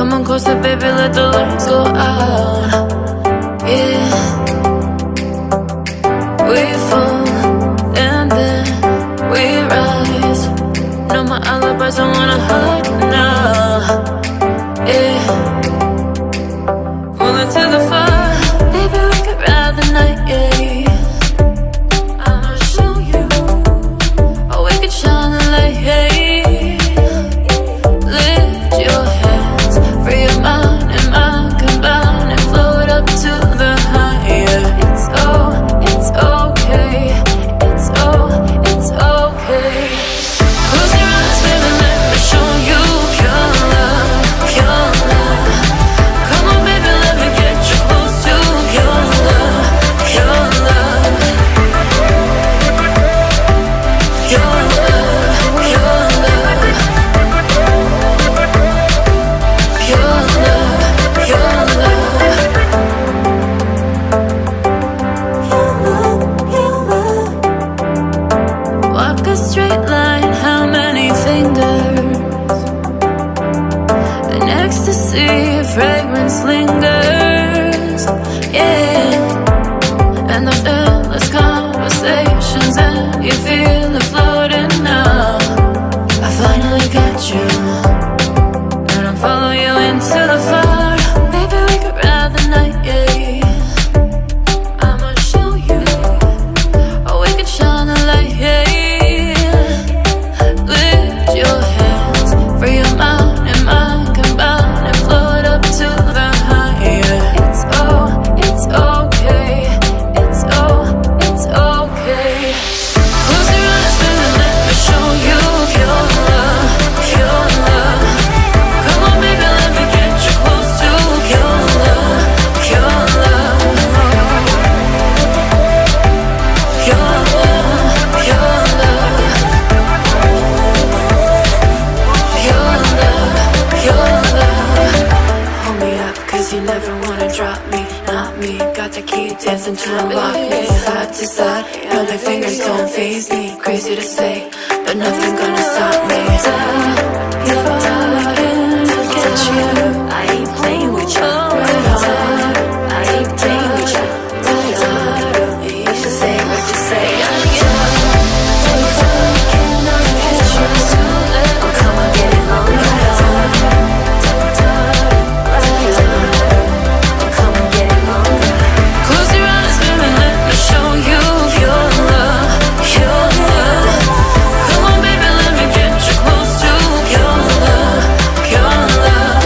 Come on closer, baby, let the lights go out. Yeah. We fall and then we rise. No, my alibis, I wanna hide now. Yeah. Fall into the fire. Baby, we could ride the night, yeah. I'ma show you. Or we could shine the light, hey. Lift your hands, free your mind and mind combine and float up to the higher. It's okay. It's okay. Close your eyes, baby, let me show you pure love, pure love. Come on, baby, let me get you close to pure love, pure love. Pure love, pure love. Pure love, pure love. Walk a straight line, how many fingers? An ecstasy, fragrance lingers. Yeah. And those endless conversations, and you feel it floating now. I finally got you, and I'm following you into the fire. Baby, we could ride the night, yeah. I'ma show you, or we could shine the light, yeah. Lift your hands, free your mind and mind combine and float up to the higher. It's okay. It's okay. Close your eyes, baby, let me show you pure love, pure love. Come on, baby, let me get you close to pure love, pure love. Pure love, pure love. Pure love, pure love. Hold me up, cause you never wanna drop me, not me. Got the key, dancing to unlock me. Side to side, know their fingers don't faze me. Crazy to say, but nothing gonna stop me. You're talking to get you. I ain't playing with you. I ain't playing with you. You should say what you say. Oh, come on, get it longer. Oh, come on, get it longer. Close your eyes, baby, let me show you pure love, pure love. Come on, baby, let me get you close to pure love, pure love.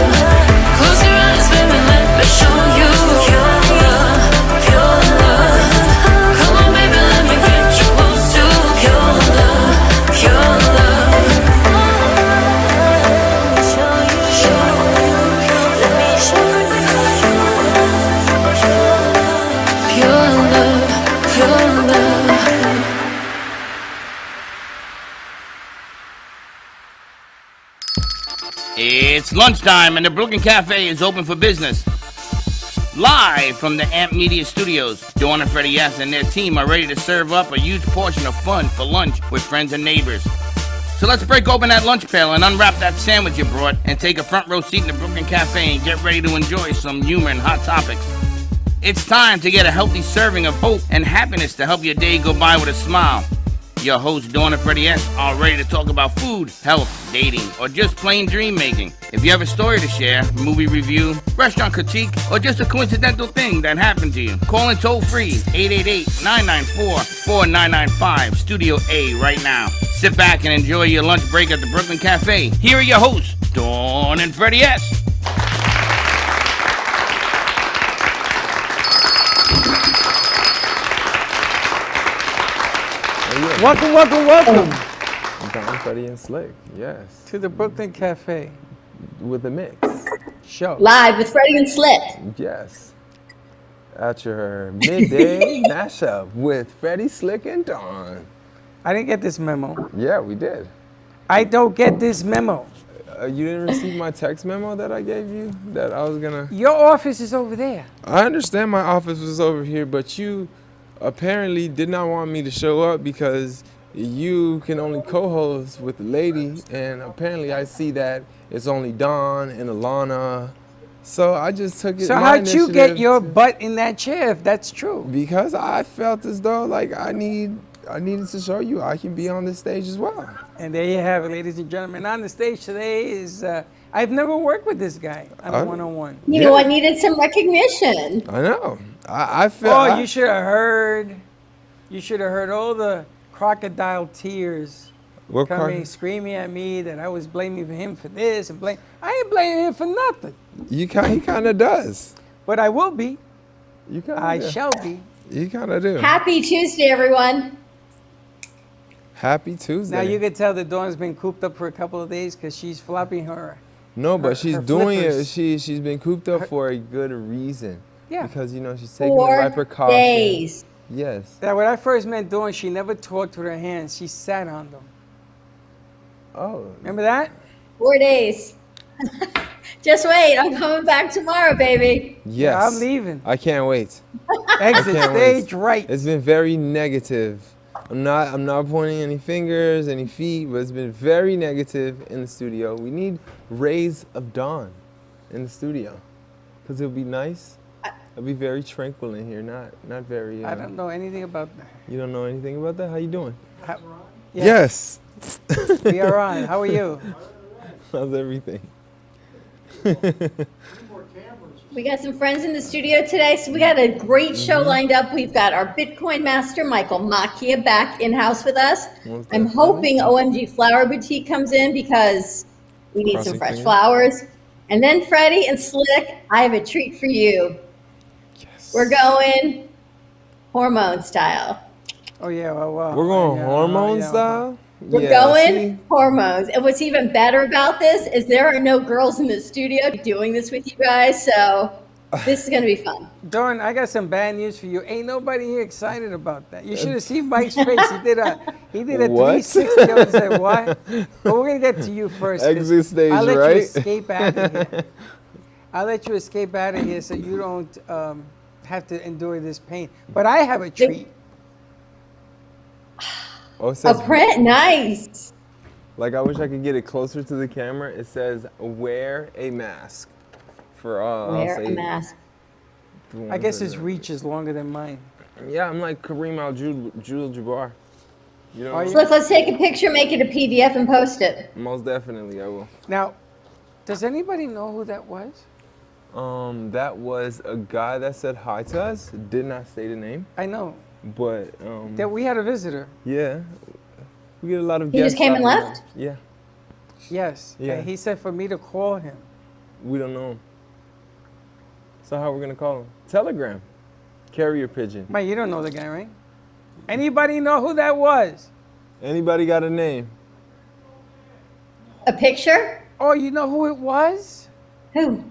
Close your eyes, baby, let me show you pure love, pure love. Come on, baby, let me get you close to pure love, pure love. Show you, let me show you pure love, pure love. It's lunchtime and the Brooklyn Café is open for business. Live from the Amp Media Studios, Dawn and Freddie Yes and their team are ready to serve up a huge portion of fun for lunch with friends and neighbors. So let's break open that lunch pail and unwrap that sandwich you brought and take a front row seat in the Brooklyn Café and get ready to enjoy some humor and hot topics. It's time to get a healthy serving of hope and happiness to help your day go by with a smile. Your hosts, Dawn and Freddie S., are ready to talk about food, health, dating, or just plain dream making. If you have a story to share, movie review, restaurant critique, or just a coincidental thing that happened to you, call in toll free 888-994-4995, Studio A right now. Sit back and enjoy your lunch break at the Brooklyn Café. Here are your hosts, Dawn and Freddie S. Welcome. Don, Freddie, and Slick, yes. To the Brooklyn Café. With the mix. Show. Live with Freddie and Slick. Yes. At your midday mashup with Freddie, Slick, and Don. I didn't get this memo. Yeah, we did. I don't get this memo. You didn't receive my text memo that I gave you? That I was gonna... Your office is over there. I understand my office was over here, but you apparently did not want me to show up because you can only co-host with the lady, and apparently I see that it's only Dawn and Alana. So I just took it. So my how'd you get initiative your to- butt in that chair if that's true? Because I felt as though like I needed to show you I can be on this stage as well. And there you have it, ladies and gentlemen. On the stage today is, I've never worked with this guy on a one-on-one. You know what? Needed some recognition. I know. I felt. Oh, you should have heard. You should have heard all the crocodile tears What coming, screaming at me that I was blaming him for this and blame. I ain't blaming him for nothing. He kind of does. But I will be. You kind of. I shall be. You kind of do. Happy Tuesday, everyone. Happy Tuesday. Now you can tell that Dawn's been cooped up for a couple of days because she's flopping her. No, but she's her doing flippers. it. She's been cooped up for a good reason. Yeah. Because she's taking the 4 right precautions. days. Yes. Now, when I first met Dawn, she never talked with her hands. She sat on them. Oh. Remember that? 4 days. Just wait. I'm coming back tomorrow, baby. Yes. I'm leaving. I can't wait. Exit can't wait. stage right. It's been very negative. I'm not pointing any fingers, any feet, but it's been very negative in the studio. We need rays of dawn in the studio, because it'll be nice. It'll be very tranquil in here, not very. I don't know anything about that. You don't know anything about that? How you doing? Yeah, Yes. we are on. How are you? How's everything? We got some friends in the studio today, so we got a great show lined up. We've got our Bitcoin Master Michael Macchia back in-house with us. Most I'm definitely. hoping OMG Flower Boutique comes in because we need Crossing some fresh fingers. flowers. And then Freddie and Slick, I have a treat for you. Yes. We're going hormone style. Oh, yeah. Well, We're going yeah, hormone yeah. style. We're Yeah, going see? hormones. And what's even better about this is there are no girls in the studio doing this with you guys, so this is going to be fun. Dawn, I got some bad news for you. Ain't nobody here excited about that. You should have seen Mike's face. He did a What? 360. I was like, what? But we're going to get to you first. 'cause Exit stage, I'll let right? you escape out of here. I'll let you escape out of here so you don't have to endure this pain. But I have a treat. Oh, it A says, print, nice. like I wish I could get it closer to the camera. It says wear a mask. For I'll Wear say a mask. the ones I guess that his are- reach is longer than mine. Yeah, I'm like Kareem Abdul-Jabbar. You know, Are you? Look, let's take a picture, make it a PDF, and post it. most definitely I will. Now, does anybody know who that was? That was a guy that said hi to us. Did not say the name, I know but that we had a visitor. yeah, we get a lot of He guests. just came and popping left? up. Yeah, Yes. Yeah. And he said for me to call him. we don't know him. So how we're gonna call him? Telegram, carrier pigeon. Mike, you don't know the guy, right? Anybody know who that was? Anybody got a name? A picture? Oh, you know who it was? Who?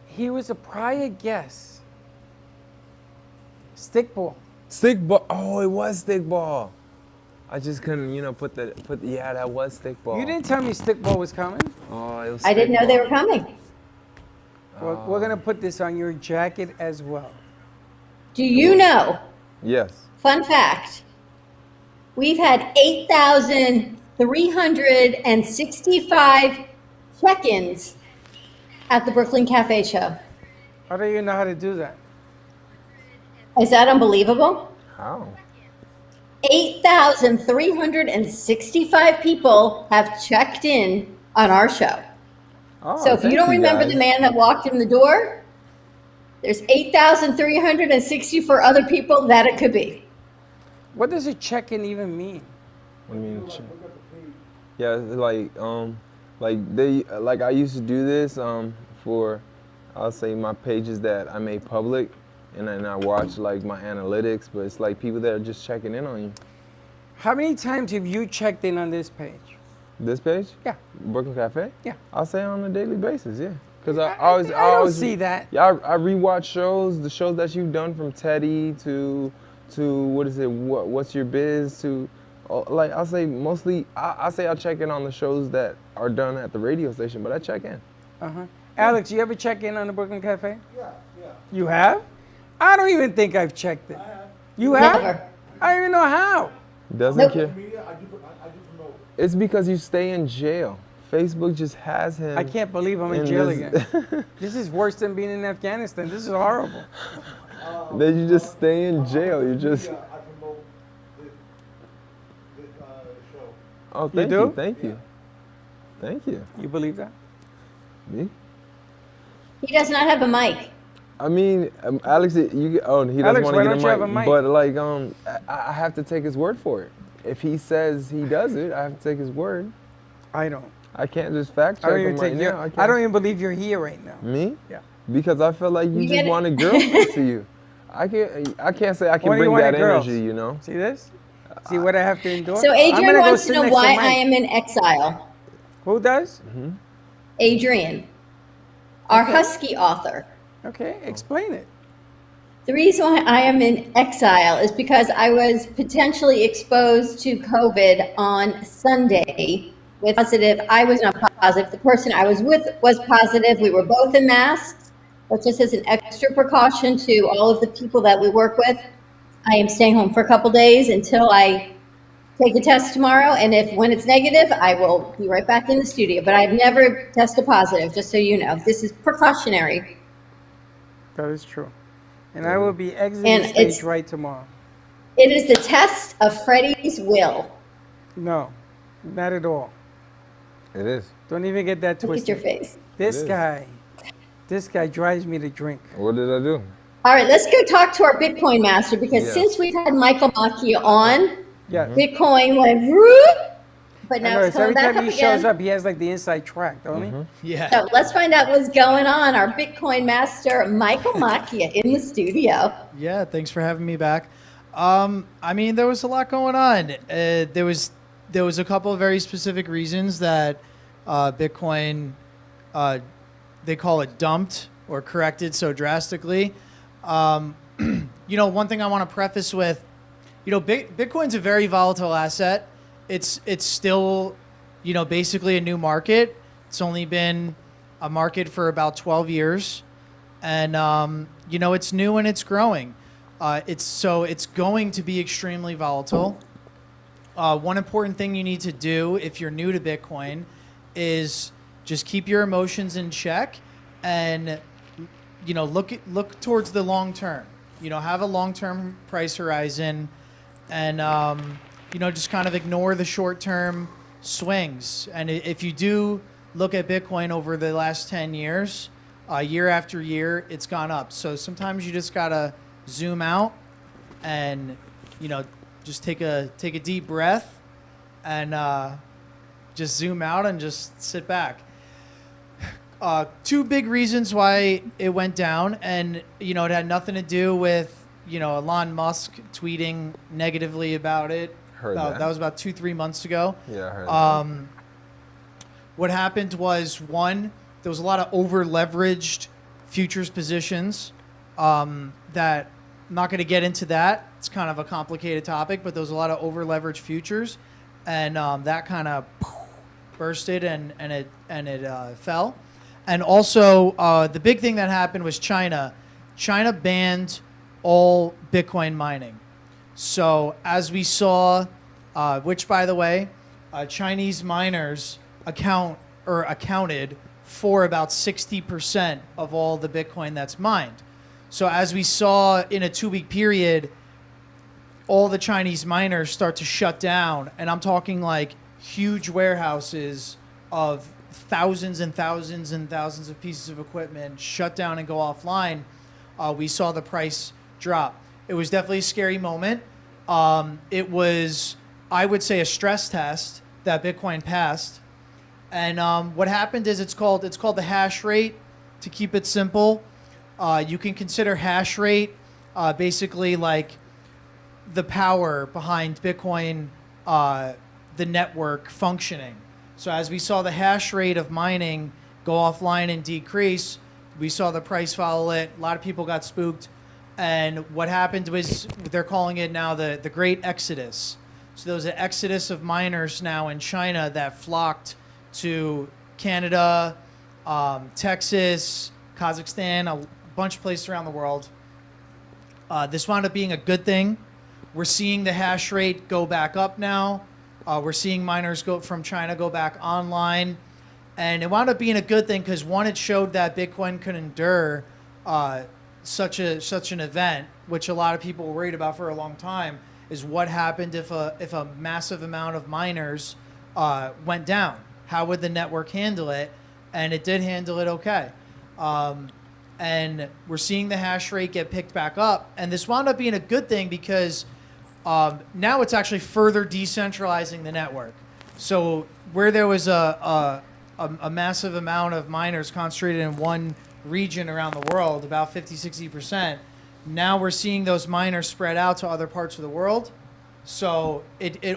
He was a prior guest. Stickball. Stickball. Oh, it was stickball. I just couldn't, put yeah, that was stickball. You didn't tell me Stickball was coming. Oh, it was I didn't know they Stickball. were coming. Well, we're gonna put this on your jacket as well. Do you know, Yes. fun fact, we've had 8,365 check-ins at the Brooklyn Café show. How do you know how to do that? Is that unbelievable? How? 8,365 people have checked in on our show. Oh, So if you thank don't remember guys. the man that walked in the door, there's 8,364 other people that it could be. What does a check-in even mean? What do you mean? Yeah, like I used to do this for, I'll say my pages that I made public, and then I watch like my analytics, but it's like people that are just checking in on you. How many times have you checked in on this page? This page? Yeah. Brooklyn Cafe? Yeah. I'll say on a daily basis, yeah. Because I don't see that. Yeah, I rewatch shows, the shows that you've done from Teddy to what is it? What's your biz to, like I'll say mostly I say I check in on the shows that are done at the radio station, but I check in. Uh-huh. Alex, you ever check in on the Brooklyn Cafe? Yeah. You have? I don't even think I've checked it. You have? Never. I don't even know how. Doesn't Nope. care. Media, I do promote. It's because you stay in jail. Facebook just has him. I can't believe I'm in in jail this- again. This is worse than being in Afghanistan. This is horrible. Then you just stay in jail. You just. Media, I promote the show. Oh, thank do? you. Thank you. Thank you. You believe that? Me? He does not have a mic. I mean, Alex, he doesn't Alex, want why to get don't you have a a mic, mic? but like, I have to take his word for it. If he says he does it, I have to take his word. I don't. I can't just fact check I don't him even right take now. your, I, I can't. don't even believe you're here right now. Me? Yeah. Because I feel like you You just get it. wanted girls next to you. I can't say I can What do you bring want that in girls? energy, you know. See this? See what I have to endure? So I'm Adrian gonna go wants to sit know next why Mike. I am in exile. Who does? Adrian, our Husky author. Okay, explain it. The reason why I am in exile is because I was potentially exposed to COVID on Sunday with positive. I was not positive. The person I was with was positive. We were both in masks, but just as an extra precaution to all of the people that we work with, I am staying home for a couple days until I take a test tomorrow. And when it's negative, I will be right back in the studio. But I've never tested positive, just so you know. This is precautionary. That is true. And I will be exiting And stage it's- right tomorrow. It is the test of Freddie's will. No, not at all. It is. Don't even get that Look at your twisted. face. This It is. guy drives me to drink. What did I do? All right, let's go talk to our Bitcoin master because Yes. since we've had Michael Macchia on, Yeah. Bitcoin went whoop, but I now know, it's it's every coming back time up he shows again. up, he has like the inside track, don't Yeah. So let's find out what's going on. Our Bitcoin master, Michael Macchia, in the studio. Yeah, thanks for having me back. I mean, there was a lot going on. There was a couple of very specific reasons that Bitcoin, they call it dumped or corrected so drastically. One thing I want to preface with, Bitcoin's a very volatile asset. It's still, basically a new market. It's only been a market for about 12 years. And, it's new and it's growing. It's going to be extremely volatile. One important thing you need to do if you're new to Bitcoin is just keep your emotions in check and, look towards the long term. Have a long-term price horizon and, just kind of ignore the short-term swings. And if you do look at Bitcoin over the last 10 years, year after year, it's gone up. So sometimes you just gotta zoom out and, just take a deep breath and just zoom out and just sit back. Two big reasons why it went down, and it had nothing to do with Elon Musk tweeting negatively about it. Heard that. That was about 2-3 months ago. Yeah, I heard that. What happened was, one, there was a lot of over leveraged futures positions that I'm not going to get into that. It's kind of a complicated topic, but there was a lot of over leveraged futures, and that kind of bursted and it fell. And also, the big thing that happened was China. China banned all Bitcoin mining. So as we saw, which by the way, Chinese miners accounted for about 60% of all the Bitcoin that's mined. So as we saw in a 2-week period, all the Chinese miners start to shut down, and I'm talking like huge warehouses of thousands and thousands and thousands of pieces of equipment shut down and go offline. We saw the price drop. It was definitely a scary moment. It was, I would say, a stress test that Bitcoin passed. And what happened is it's called the hash rate. To keep it simple, you can consider hash rate basically like the power behind Bitcoin, the network functioning. So as we saw the hash rate of mining go offline and decrease, we saw the price follow it. A lot of people got spooked. And what happened was, they're calling it now the Great Exodus. So there was an exodus of miners now in China that flocked to Canada, Texas, Kazakhstan, a bunch of places around the world. This wound up being a good thing We're seeing the hash rate go back up now. We're seeing miners from China go back online. And it wound up being a good thing because, one, it showed that Bitcoin could endure such an event, which a lot of people were worried about for a long time, is what happened if a massive amount of miners went down. How would the network handle it? And it did handle it okay. And we're seeing the hash rate get picked back up. And this wound up being a good thing because now it's actually further decentralizing the network. So where there was a massive amount of miners concentrated in one region around the world, about 50, 60%, now we're seeing those miners spread out to other parts of the world. So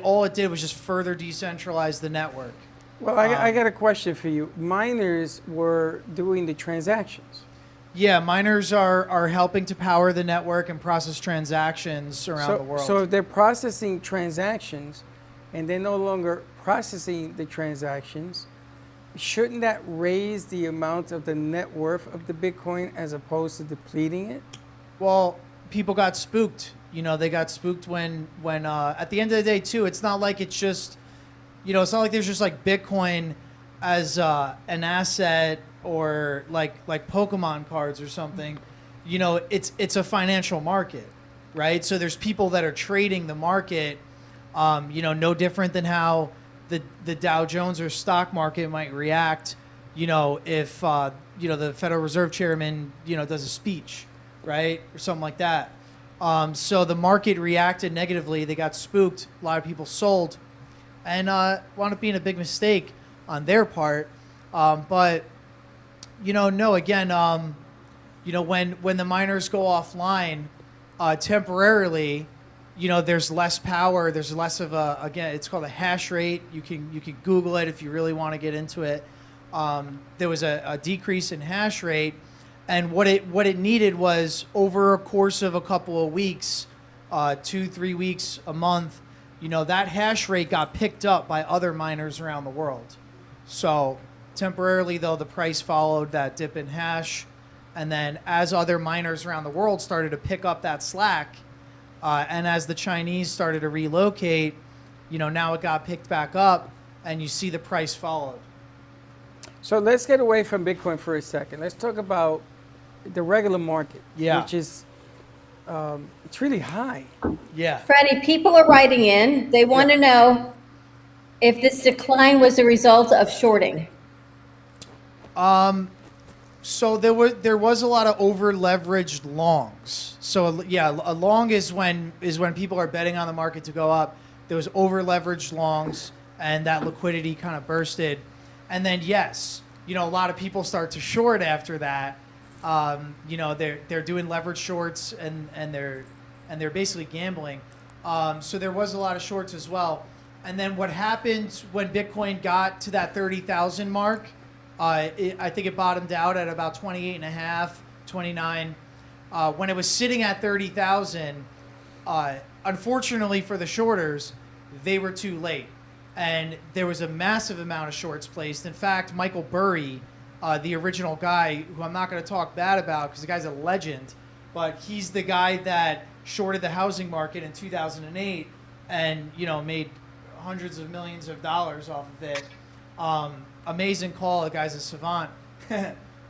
all it did was just further decentralize the network. Well, I got a question for you. Miners were doing the transactions. Yeah, miners are helping to power the network and process transactions around the world. So if they're processing transactions and they're no longer processing the transactions, shouldn't that raise the amount of the net worth of the Bitcoin as opposed to depleting it? Well, people got spooked. They got spooked when at the end of the day, too, it's not like it's just, it's not like there's just like Bitcoin as an asset or like Pokemon cards or something. It's a financial market, right? So there's people that are trading the market, no different than how the Dow Jones or stock market might react, if, the Federal Reserve Chairman, does a speech, right? Or something like that. So the market reacted negatively. They got spooked. A lot of people sold and wound up being a big mistake on their part. But, no, again, when the miners go offline temporarily, there's less power. There's less of again, it's called a hash rate. You can Google it if you really want to get into it. There was a decrease in hash rate. And what it needed was, over a course of a couple of weeks, 2-3 weeks, a month, that hash rate got picked up by other miners around the world. So temporarily, though, the price followed that dip in hash. And then as other miners around the world started to pick up that slack, and as the Chinese started to relocate, now it got picked back up, and you see the price followed. So let's get away from Bitcoin for a second. Let's talk about the regular market, which is it's really high. Yeah. Freddie, people are writing in. They want to know if this decline was a result of shorting. So there was a lot of over leveraged longs. So yeah, a long is when people are betting on the market to go up. There was over leveraged longs, and that liquidity kind of bursted. And then yes, a lot of people start to short after that. They're doing leverage shorts and they're basically gambling. So there was a lot of shorts as well. And then what happened when Bitcoin got to that 30,000 mark? I think it bottomed out at about 28.5, 29. When it was sitting at 30,000, unfortunately for the shorters, they were too late. And there was a massive amount of shorts placed. In fact, Michael Burry, the original guy, who I'm not going to talk bad about because the guy's a legend, but he's the guy that shorted the housing market in 2008 and, made hundreds of millions of dollars off of it. Amazing call. The guy's a savant.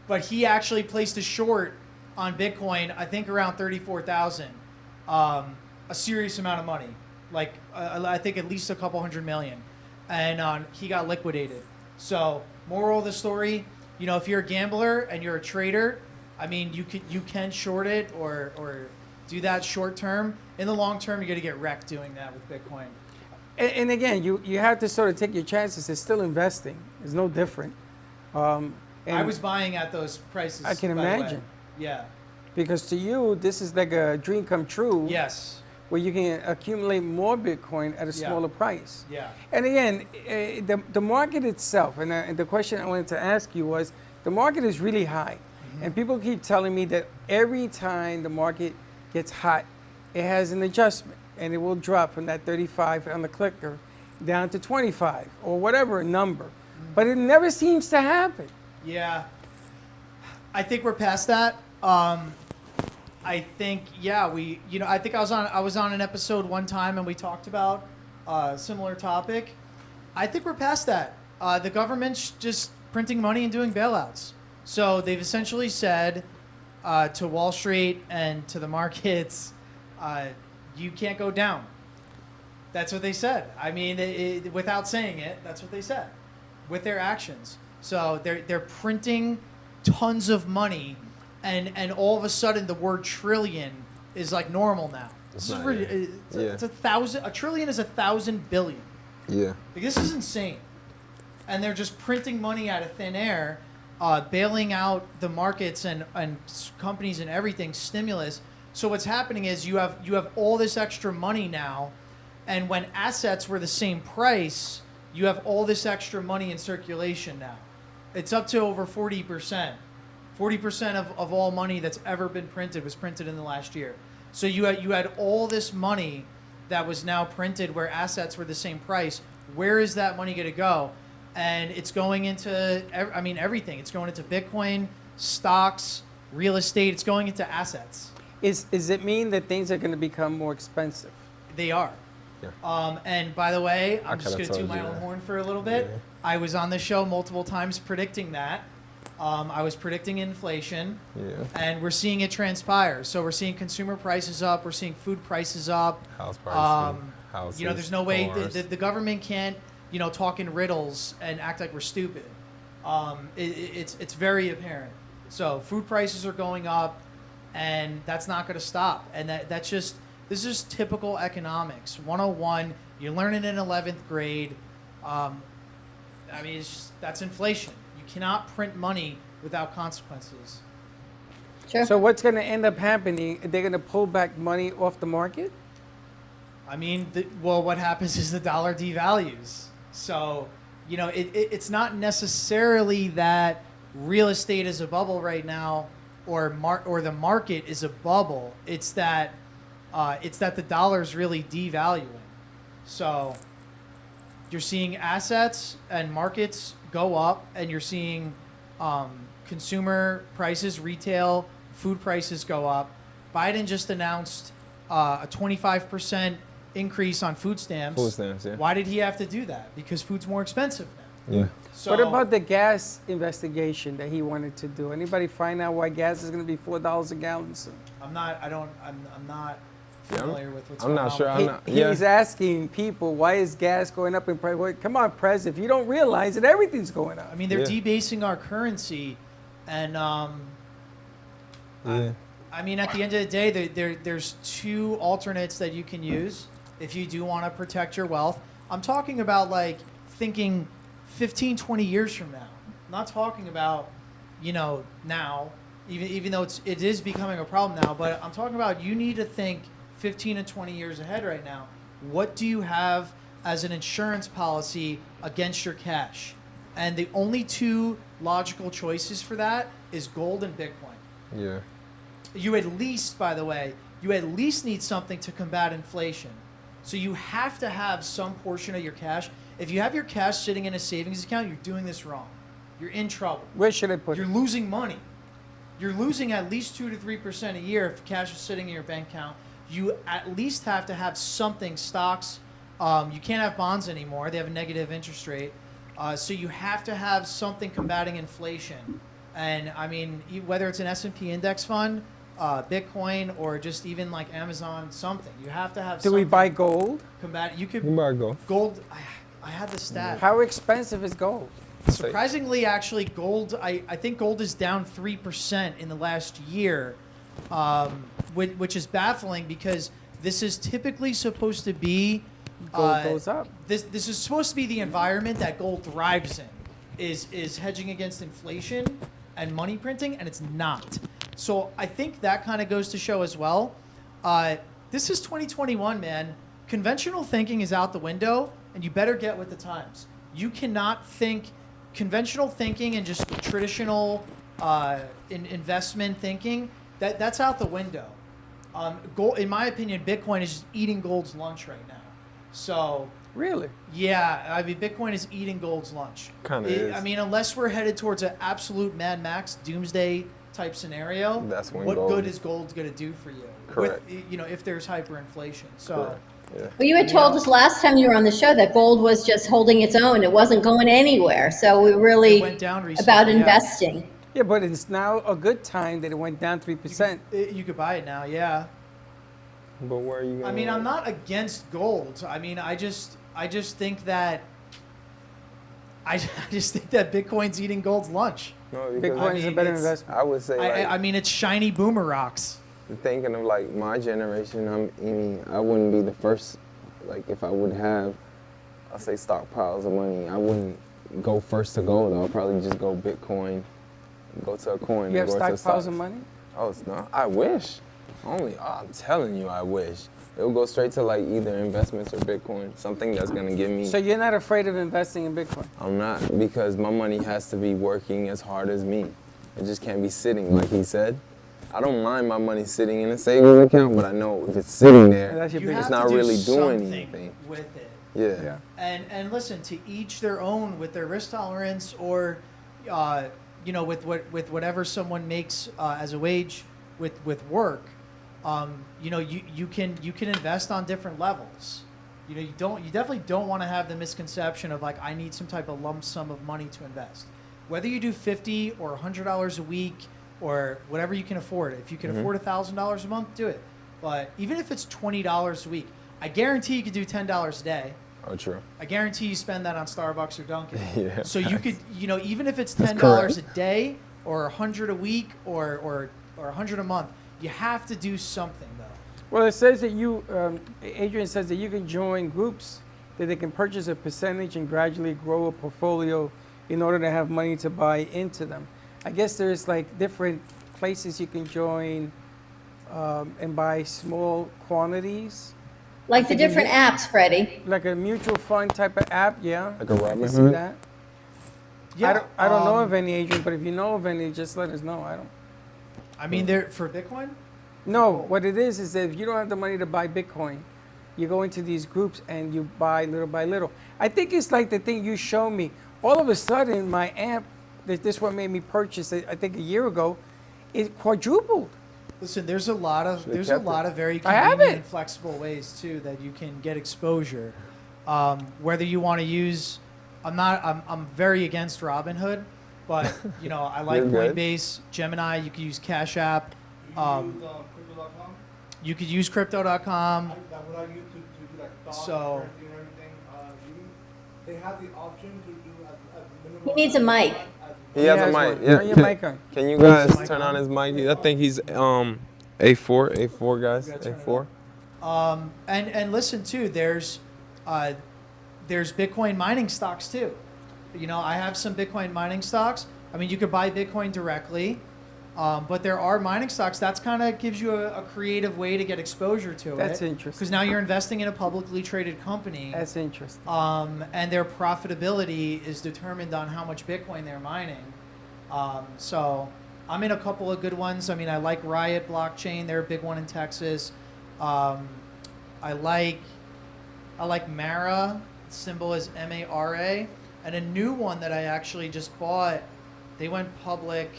But he actually placed a short on Bitcoin, I think around 34,000. A serious amount of money. Like, I think at least a couple $100 million. And he got liquidated. So, moral of the story, if you're a gambler and you're a trader, I mean, you can short it or do that short term. In the long term, you're going to get wrecked doing that with Bitcoin. And again, you have to sort of take your chances. It's still investing. It's no different. And I was buying at those prices. I can by the way. imagine. Yeah. Because to you, this is like a dream come true. Yes. Where you can accumulate more Bitcoin at a smaller price. Yeah. And again, the market itself, and the question I wanted to ask you was, the market is really high. Mm-hmm. And people keep telling me that every time the market gets hot, it has an adjustment. And it will drop from that 35 on the clicker down to 25 or whatever number. Mm-hmm. But it never seems to happen. Yeah. I think we're past that. I think I think I was on an episode one time and we talked about a similar topic. I think we're past that. The government's just printing money and doing bailouts. So they've essentially said to Wall Street and to the markets, you can't go down. That's what they said. I mean, without saying it, that's what they said with their actions. So they're printing tons of money, and all of a sudden the word trillion is like normal now. It's a trillion is 1,000 billion. Yeah. Like, this is insane. And they're just printing money out of thin air, bailing out the markets and companies and everything, stimulus. So what's happening is you have all this extra money now, and when assets were the same price, you have all this extra money in circulation now. It's up to over 40%. 40% of all money that's ever been printed was printed in the last year. So you had all this money that was now printed where assets were the same price. Where is that money going to go? And it's going into, everything. It's going into Bitcoin, stocks, real estate. It's going into assets. Is it mean that things are going to become more expensive? They are. Yeah. And by the way, I'm just going to told toot my you own that. horn for a little bit. Yeah. I was on the show multiple times predicting that. I was predicting inflation, and we're seeing it transpire. So we're seeing consumer prices up. We're seeing food prices up. House prices. Houses, There's no way cars. the government can't, talk in riddles and act like we're stupid. It's very apparent. So food prices are going up, and that's not going to stop. And this is typical economics 101. You learn it in 11th grade. That's inflation. You cannot print money without consequences. Sure. So what's going to end up happening? They're going to pull back money off the market? What happens is the dollar devalues. So, it's not necessarily that real estate is a bubble right now, or the market is a bubble. It's that the dollar is really devaluing. So, you're seeing assets and markets go up, and you're seeing consumer prices, retail, food prices go up. Biden just announced a 25% increase on food stamps. Food stamps, yeah. Why did he have to do that? Because food's more expensive now. Yeah. So, What about the gas investigation that he wanted to do? Anybody find out why gas is going to be $4 a gallon soon? I'm not familiar with what's I'm going not on sure. with I'm that. not. Yeah. He's asking people, why is gas going up in price? Well, come on, Prez, if you don't realize that everything's going up. They're Yeah. debasing our currency, and Yeah. at the end of the day, there's two alternates that you can use if you do want to protect your wealth. I'm talking about thinking 15, 20 years from now. I'm not talking about, now, even though it is becoming a problem now, but I'm talking about you need to think 15 and 20 years ahead right now. What do you have as an insurance policy against your cash? And the only two logical choices for that is gold and Bitcoin. Yeah. You at least, by the way, need something to combat inflation. So you have to have some portion of your cash. If you have your cash sitting in a savings account, you're doing this wrong. You're in trouble. Where should I put You're it? losing money. You're losing at least 2 to 3% a year if cash is sitting in your bank account. You at least have to have something, stocks. You can't have bonds anymore. They have a negative interest rate. So you have to have something combating inflation. And whether it's an S&P index fund, Bitcoin, or just even like Amazon, something. You have to have Do something. we buy gold? You could You might go. gold. I had the stat. How expensive is gold? Surprisingly, actually, gold. I think gold is down 3% in the last year, which is baffling because this is typically supposed to be. Gold goes up. This is supposed to be the environment that gold thrives in, is hedging against inflation and money printing, and it's not. So I think that kind of goes to show as well. This is 2021, man. Conventional thinking is out the window, and you better get with the times. You cannot think conventional thinking and just traditional investment thinking. That's out the window. Gold, in my opinion, Bitcoin is just eating gold's lunch right now. So Really? yeah, Bitcoin is eating gold's lunch. Kinda is. Unless we're headed towards an absolute Mad Max doomsday type scenario, That's when what gold- good is gold going to do for you? Correct. With, if there's hyperinflation. So. Correct. Yeah. Well, you had told us last time you were on the show that gold was just holding its own. It wasn't going anywhere. So we really It went down recently, about yeah. investing. Yeah, but it's now a good time that it went down 3%. You could buy it now, yeah. But where are you going? I mean, I'm not against gold. I mean, I just think that I just think that Bitcoin's eating gold's lunch. No, because Bitcoin is a better it's- investment. I would say, I mean, it's shiny boomer rocks. thinking of like my generation, I wouldn't be the first. Like if I would have, I'll say stockpiles of money, I wouldn't go first to gold. I'll probably just go Bitcoin, go to a coin. You have and go to stockpiles stocks. of money? Oh, it's not. I wish. I'm telling you, I wish. It'll go straight to like either investments or Bitcoin, something that's gonna give me. So you're not afraid of investing in Bitcoin? I'm not, because my money has to be working as hard as me. It just can't be sitting, like he said. I don't mind my money sitting in a savings account, but I know if it's sitting there, That's your You biggest. it's have not to do really doing something anything. with it. Yeah. And listen, to each their own with their risk tolerance, or with whatever someone makes as a wage with work. You can invest on different levels. You definitely don't want to have the misconception of like, I need some type of lump sum of money to invest. Whether you do $50 or $100 a week or whatever you can afford. If you can afford $1,000 a month, do it. But even if it's $20 a week, I guarantee you could do $10 a day. Oh, true. I guarantee you spend that on Starbucks or Dunkin'. Yeah. So you could, even if it's $10 correct. a day or $100 a week or $100 a month, you have to do something though. Well, it says that Adrian says that you can join groups that they can purchase a percentage and gradually grow a portfolio in order to have money to buy into them. I guess there's like different places you can join and buy small quantities. Like the different apps, Freddie. Like a mutual fund type of app, yeah. Like a I can see Robinhood? that. Yeah. I don't know of any, Adrian, but if you know of any, just let us know. I don't. I mean, there for Bitcoin. No, what it is that if you don't have the money to buy Bitcoin, you go into these groups and you buy little by little. I think it's like the thing you showed me. All of a sudden, my amp, this one made me purchase it, I think a year ago, it quadrupled. Listen, there's a lot of very I have convenient it. and flexible ways too that you can get exposure. Whether you want to use, I'm very against Robinhood, but I like You're good. Coinbase, Gemini. You can use Cash App. Crypto.com? You could use Crypto.com. That's what I use to do like stocks, So- currency and everything. They have the option to do a minimum. He needs a mic. He has a has mic. one. Yeah. Turn your mic on. Can you guys turn on his mic? I think he's A4 guys. gotta turn it A4. And listen too, there's Bitcoin mining stocks too. I have some Bitcoin mining stocks. I mean, you could buy Bitcoin directly, but there are mining stocks. That's kind of gives you a creative way to get exposure to it. That's interesting. Because now you're investing in a publicly traded company. That's interesting. And their profitability is determined on how much Bitcoin they're mining. So I'm in a couple of good ones. I mean, I like Riot Blockchain. They're a big one in Texas. I like Mara. The symbol is MARA. And a new one that I actually just bought, they went public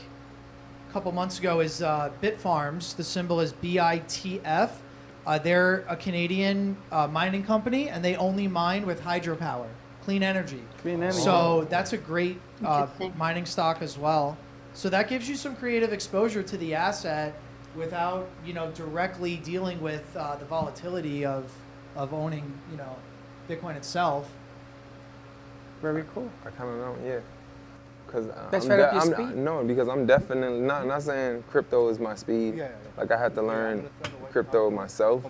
a couple months ago, is Bitfarms. The symbol is BITF. They're a Canadian mining company, and they only mine with hydropower, clean energy. Clean energy. So that's a great Interesting. mining stock as well. So that gives you some creative exposure to the asset without, directly dealing with the volatility of owning, Bitcoin itself. Very cool. I kind of know, yeah. Because That's right up your speed? No, because I'm definitely not saying crypto is my speed. Yeah. Like I had to learn crypto myself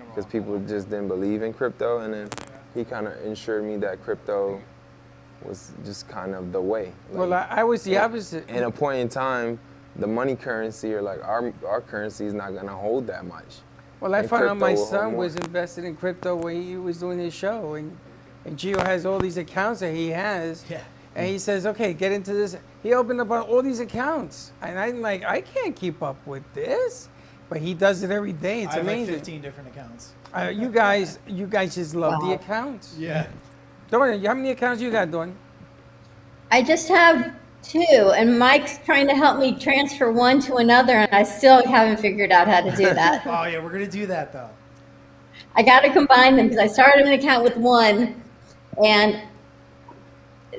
because people just didn't believe in crypto, and then he kind of ensured me that crypto was just kind of the way. Well, Like, I was the opposite. in a point in time, the money currency or like our currency is not gonna hold that much. Well, I and found out my crypto will hold son more. was invested in crypto when he was doing his show, and Gio has all these accounts that he has. Yeah. And he says, okay, get into this. He opened up all these accounts. And I'm like, I can't keep up with this. But he does it every day. It's I have like amazing. 15 different accounts. You guys just love the Wow. accounts. Yeah. Dawn, how many accounts you got, Dawn? I just have 2, and Mike's trying to help me transfer one to another, and I still haven't figured out how to do that. Oh yeah, we're gonna do that though. I got to combine them because I started an account with one, and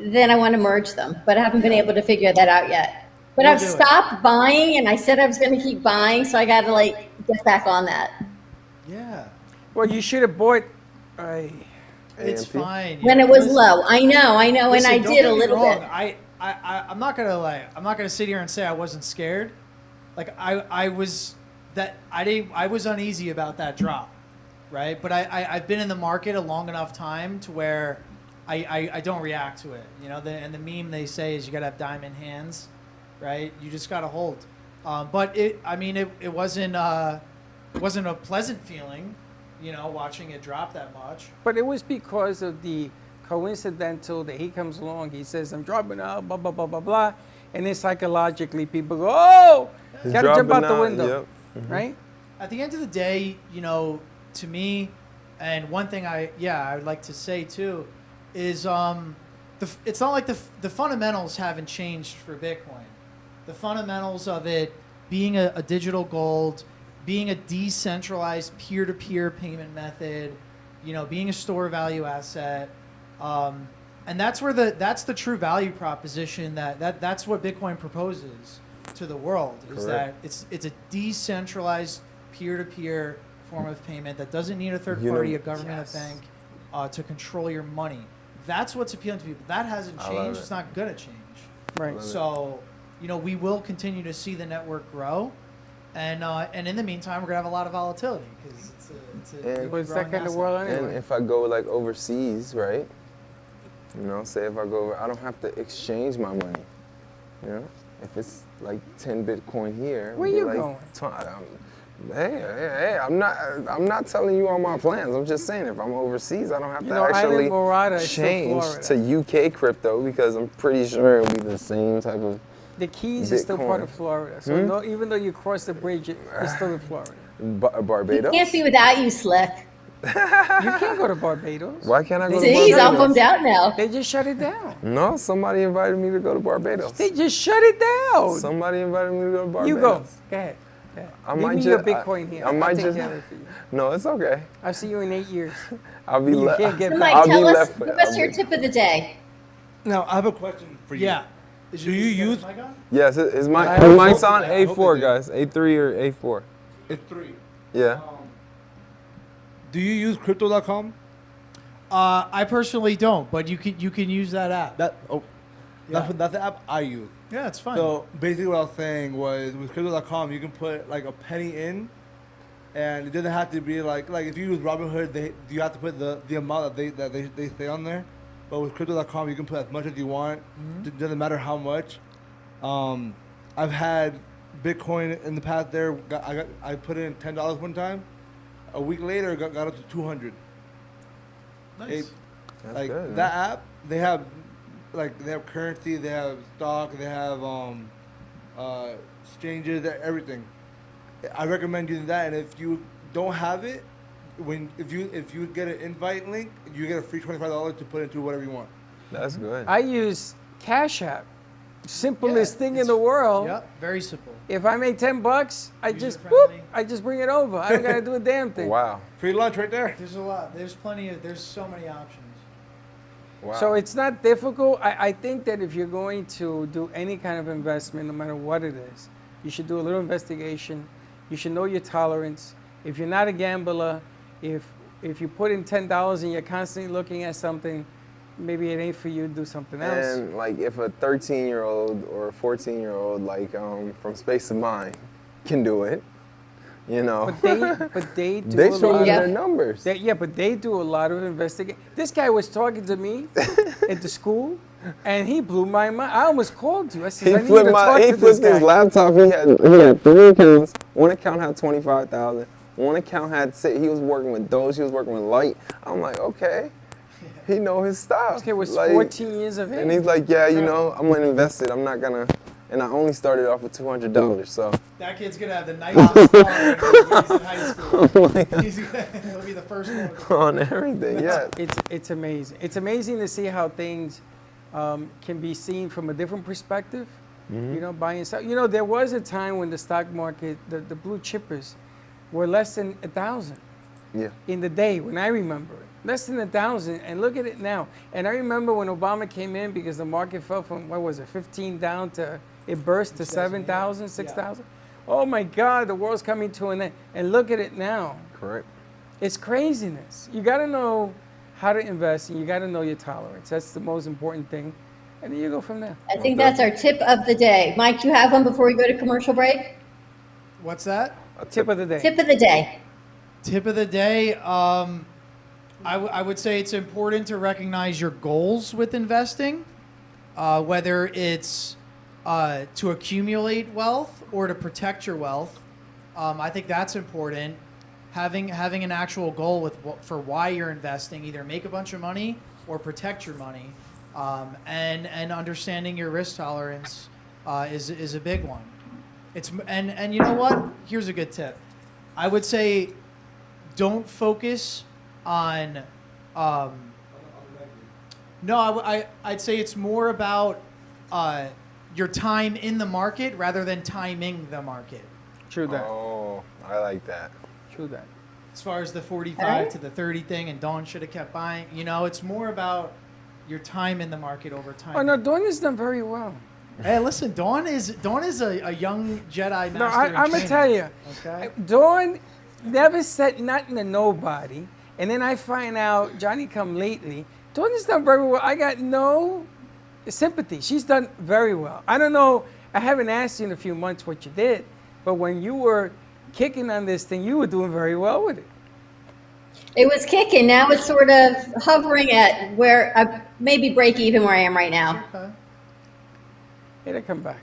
then I want to merge them, but I haven't been able to figure that out yet. But I've do it. stopped buying, and I said I was going to keep buying, so I got to like get back on that. Yeah, Well, you should have bought. it's AMP? fine. When yeah. it was low, I know, Listen, and I don't did get a me little wrong. bit. I'm not gonna lie. I'm not gonna sit here and say I wasn't scared. Like I was uneasy about that drop, right? But I've been in the market a long enough time to where I don't react to it. You know, and the meme they say is you gotta have diamond hands, right? You just gotta hold. But it wasn't a pleasant feeling, you know, watching it drop that much. But it was because of the coincidental that he comes along, he says, I'm dropping out, blah, blah, blah, blah, blah. And then psychologically people go, oh, He's gotta jump out dropping the out, window, yep. right? At the end of the day, you know, to me, and one thing I would like to say too, is it's not like the fundamentals haven't changed for Bitcoin. The fundamentals of it being a digital gold, being a decentralized peer-to-peer payment method, you know, being a store value asset, and that's where that's the true value proposition that's what Bitcoin proposes to the world, is Correct. that it's a decentralized peer-to-peer form of payment that doesn't need a third party, a government, Yes. a bank, to control your money. That's what's appealing to people. That hasn't I love changed. it. It's not gonna change. Right. So, you know, we will continue to see the network grow, and in the meantime, we're gonna have a lot of volatility because it's a And- But it's that growing kind of asset. world And anyway. if I go like overseas, right? You know, say if I go over, I don't have to exchange my money. You know, if it's like 10 Bitcoin here, Where it'd be you like going? Hey, I'm not telling you all my plans. I'm just saying if I'm overseas, I don't have You to know, actually Island Morada is still change Florida. to UK crypto because I'm pretty sure it'll be the same type of. The Keys is still part Bitcoin. of Florida. So no, even though you cross the bridge, it's still in Florida. He Barbados. can't be without you, Slick. You can't go to Barbados. Why can't I go to See, he's all Barbados? bummed out now. They just shut it down. No, somebody invited me to go to Barbados. They just shut it down. Somebody invited me to go to Barbados. You go. Go ahead. Go ahead. I Give might me your ju- Bitcoin here. I I'll might take just- care of it for you. No, it's okay. I'll see you in 8 years. I'll be You left. can't get So back. Mike, I'll be tell us, left with- give us I'll your be- tip of the day. Now, I have a question for you. Yeah. Do you use? Yes, is my I hope mic's they on do. I hope A4, they do. guys. A3 or A4. It's 3. Yeah. Do you use crypto.com? I personally don't, but you can use that app. That's the app I use. Yeah, it's fine. So basically, what I was saying was with crypto.com, you can put like a penny in, and it doesn't have to be like if you use Robinhood, you have to put the amount that they say on there. But with crypto.com, you can put as much as you want. It doesn't matter how much. I've had Bitcoin in the past. I put in $10 one time. A week later, it got up to 200. Nice. That's Like good, that man. app, they have currency, they have stock, they have exchanges, everything. I recommend using that, and if you don't have it, if you get an invite link, you get a free $25 to put into whatever you want. That's good. I use Cash App. Simplest Yeah, thing in it's- the world. Yep, very simple. If I make $10, I just User-friendly. I just bring it over. I don't gotta do a damn thing. Wow. Free lunch right there. There's a lot. There's so many options. Wow. So it's not difficult. I think that if you're going to do any kind of investment, no matter what it is, you should do a little investigation. You should know your tolerance. If you're not a gambler, if you put in $10 and you're constantly looking at something, maybe it ain't for you. Do something else. And like if a 13-year-old or a 14-year-old like from Space of Mind can do it, you know. But they do They a show lot. me Yeah. their numbers. But they do a lot of investigation. This guy was talking to me at the school, and he blew my mind. I almost called you. I said, He I need to talk to this flipped guy. his laptop. He had 3 accounts. One account had 25,000. One account had he was working with Doge. He was working with Light. I'm like, okay, he know his stuff. Okay, was Like, 14 years of age. And he's like, yeah, you know, I'm gonna invest it. I'm not gonna. And I only started off with $200. So That kid's gonna have the nicest car when he's in high school. He'll be the first one. on everything, yeah. It's amazing. It's amazing to see how things can be seen from a different perspective. You know, buy and sell. You know, there was a time when the stock market, the blue chippers, were less than 1,000 in the day when I remember it. Less than 1,000, and look at it now. And I remember when Obama came in because the market fell from, what was it, 15 down to, it burst to 7,000, 6,000. Oh my God, the world's coming to an end. And look at it now. Correct. It's craziness. You got to know how to invest, and you got to know your tolerance. That's the most important thing. And then you go from there. I think that's our tip of the day. Mike, you have one before we go to commercial break? What's that? Tip of the day. Tip of the day. Tip of the day. I would say it's important to recognize your goals with investing, whether it's to accumulate wealth or to protect your wealth. I think that's important. Having an actual goal for why you're investing, either make a bunch of money or protect your money, and understanding your risk tolerance is a big one. And you know what? Here's a good tip. I would say don't focus on. I'd say it's more about your time in the market rather than timing the market. True that. Oh, I like that. True that. As far as the 45 to the 30 thing, and Dawn should have kept buying. You know, it's more about your time in the market over time. Oh no, Dawn has done very well. Hey, listen, Dawn is a young Jedi master. No, I'm gonna tell you. Okay. Dawn never said nothing to nobody, and then I find out Johnny come lately. Dawn has done very well. I got no sympathy. She's done very well. I don't know. I haven't asked you in a few months what you did, but when you were kicking on this thing, you were doing very well with it. It was kicking. Now it's sort of hovering at where I maybe break even where I am right now. Okay. It'll come back.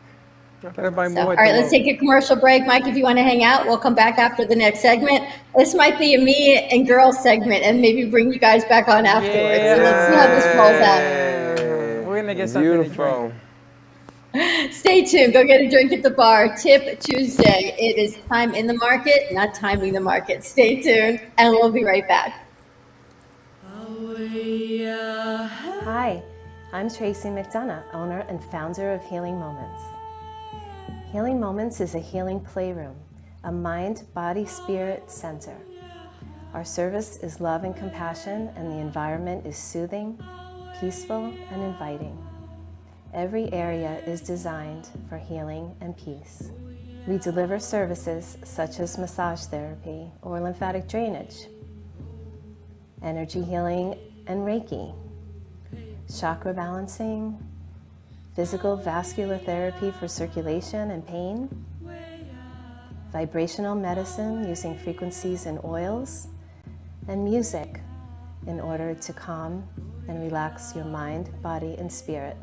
Gotta buy So, more. all right, let's take a commercial break. Mike, if you want to hang out, we'll come back after the next segment. This might be a me and girls segment, and maybe bring you guys back on afterwards. So let's see how this rolls out. We're gonna get something to Beautiful. drink. Stay tuned. Go get a drink at the bar. Tip Tuesday. It is time in the market, not timing the market. Stay tuned, and we'll be right back. Hi, I'm Tracy McDonough, owner and founder of Healing Moments. Healing Moments is a healing playroom, a mind, body, spirit center. Our service is love and compassion, and the environment is soothing, peaceful, and inviting. Every area is designed for healing and peace. We deliver services such as massage therapy or lymphatic drainage, energy healing and Reiki, chakra balancing, physical vascular therapy for circulation and pain, vibrational medicine using frequencies and oils, and music in order to calm and relax your mind, body, and spirit.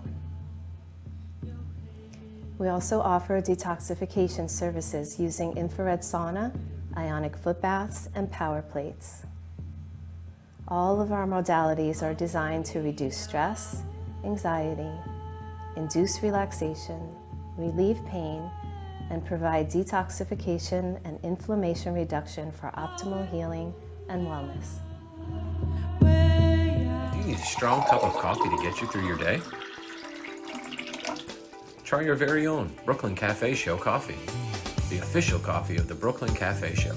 We also offer detoxification services using infrared sauna, ionic foot baths, and power plates. All of our modalities are designed to reduce stress, anxiety, induce relaxation, relieve pain, and provide detoxification and inflammation reduction for optimal healing and wellness. Do you need a strong cup of coffee to get you through your day? Try your very own Brooklyn Café Show coffee, the official coffee of the Brooklyn Café Show.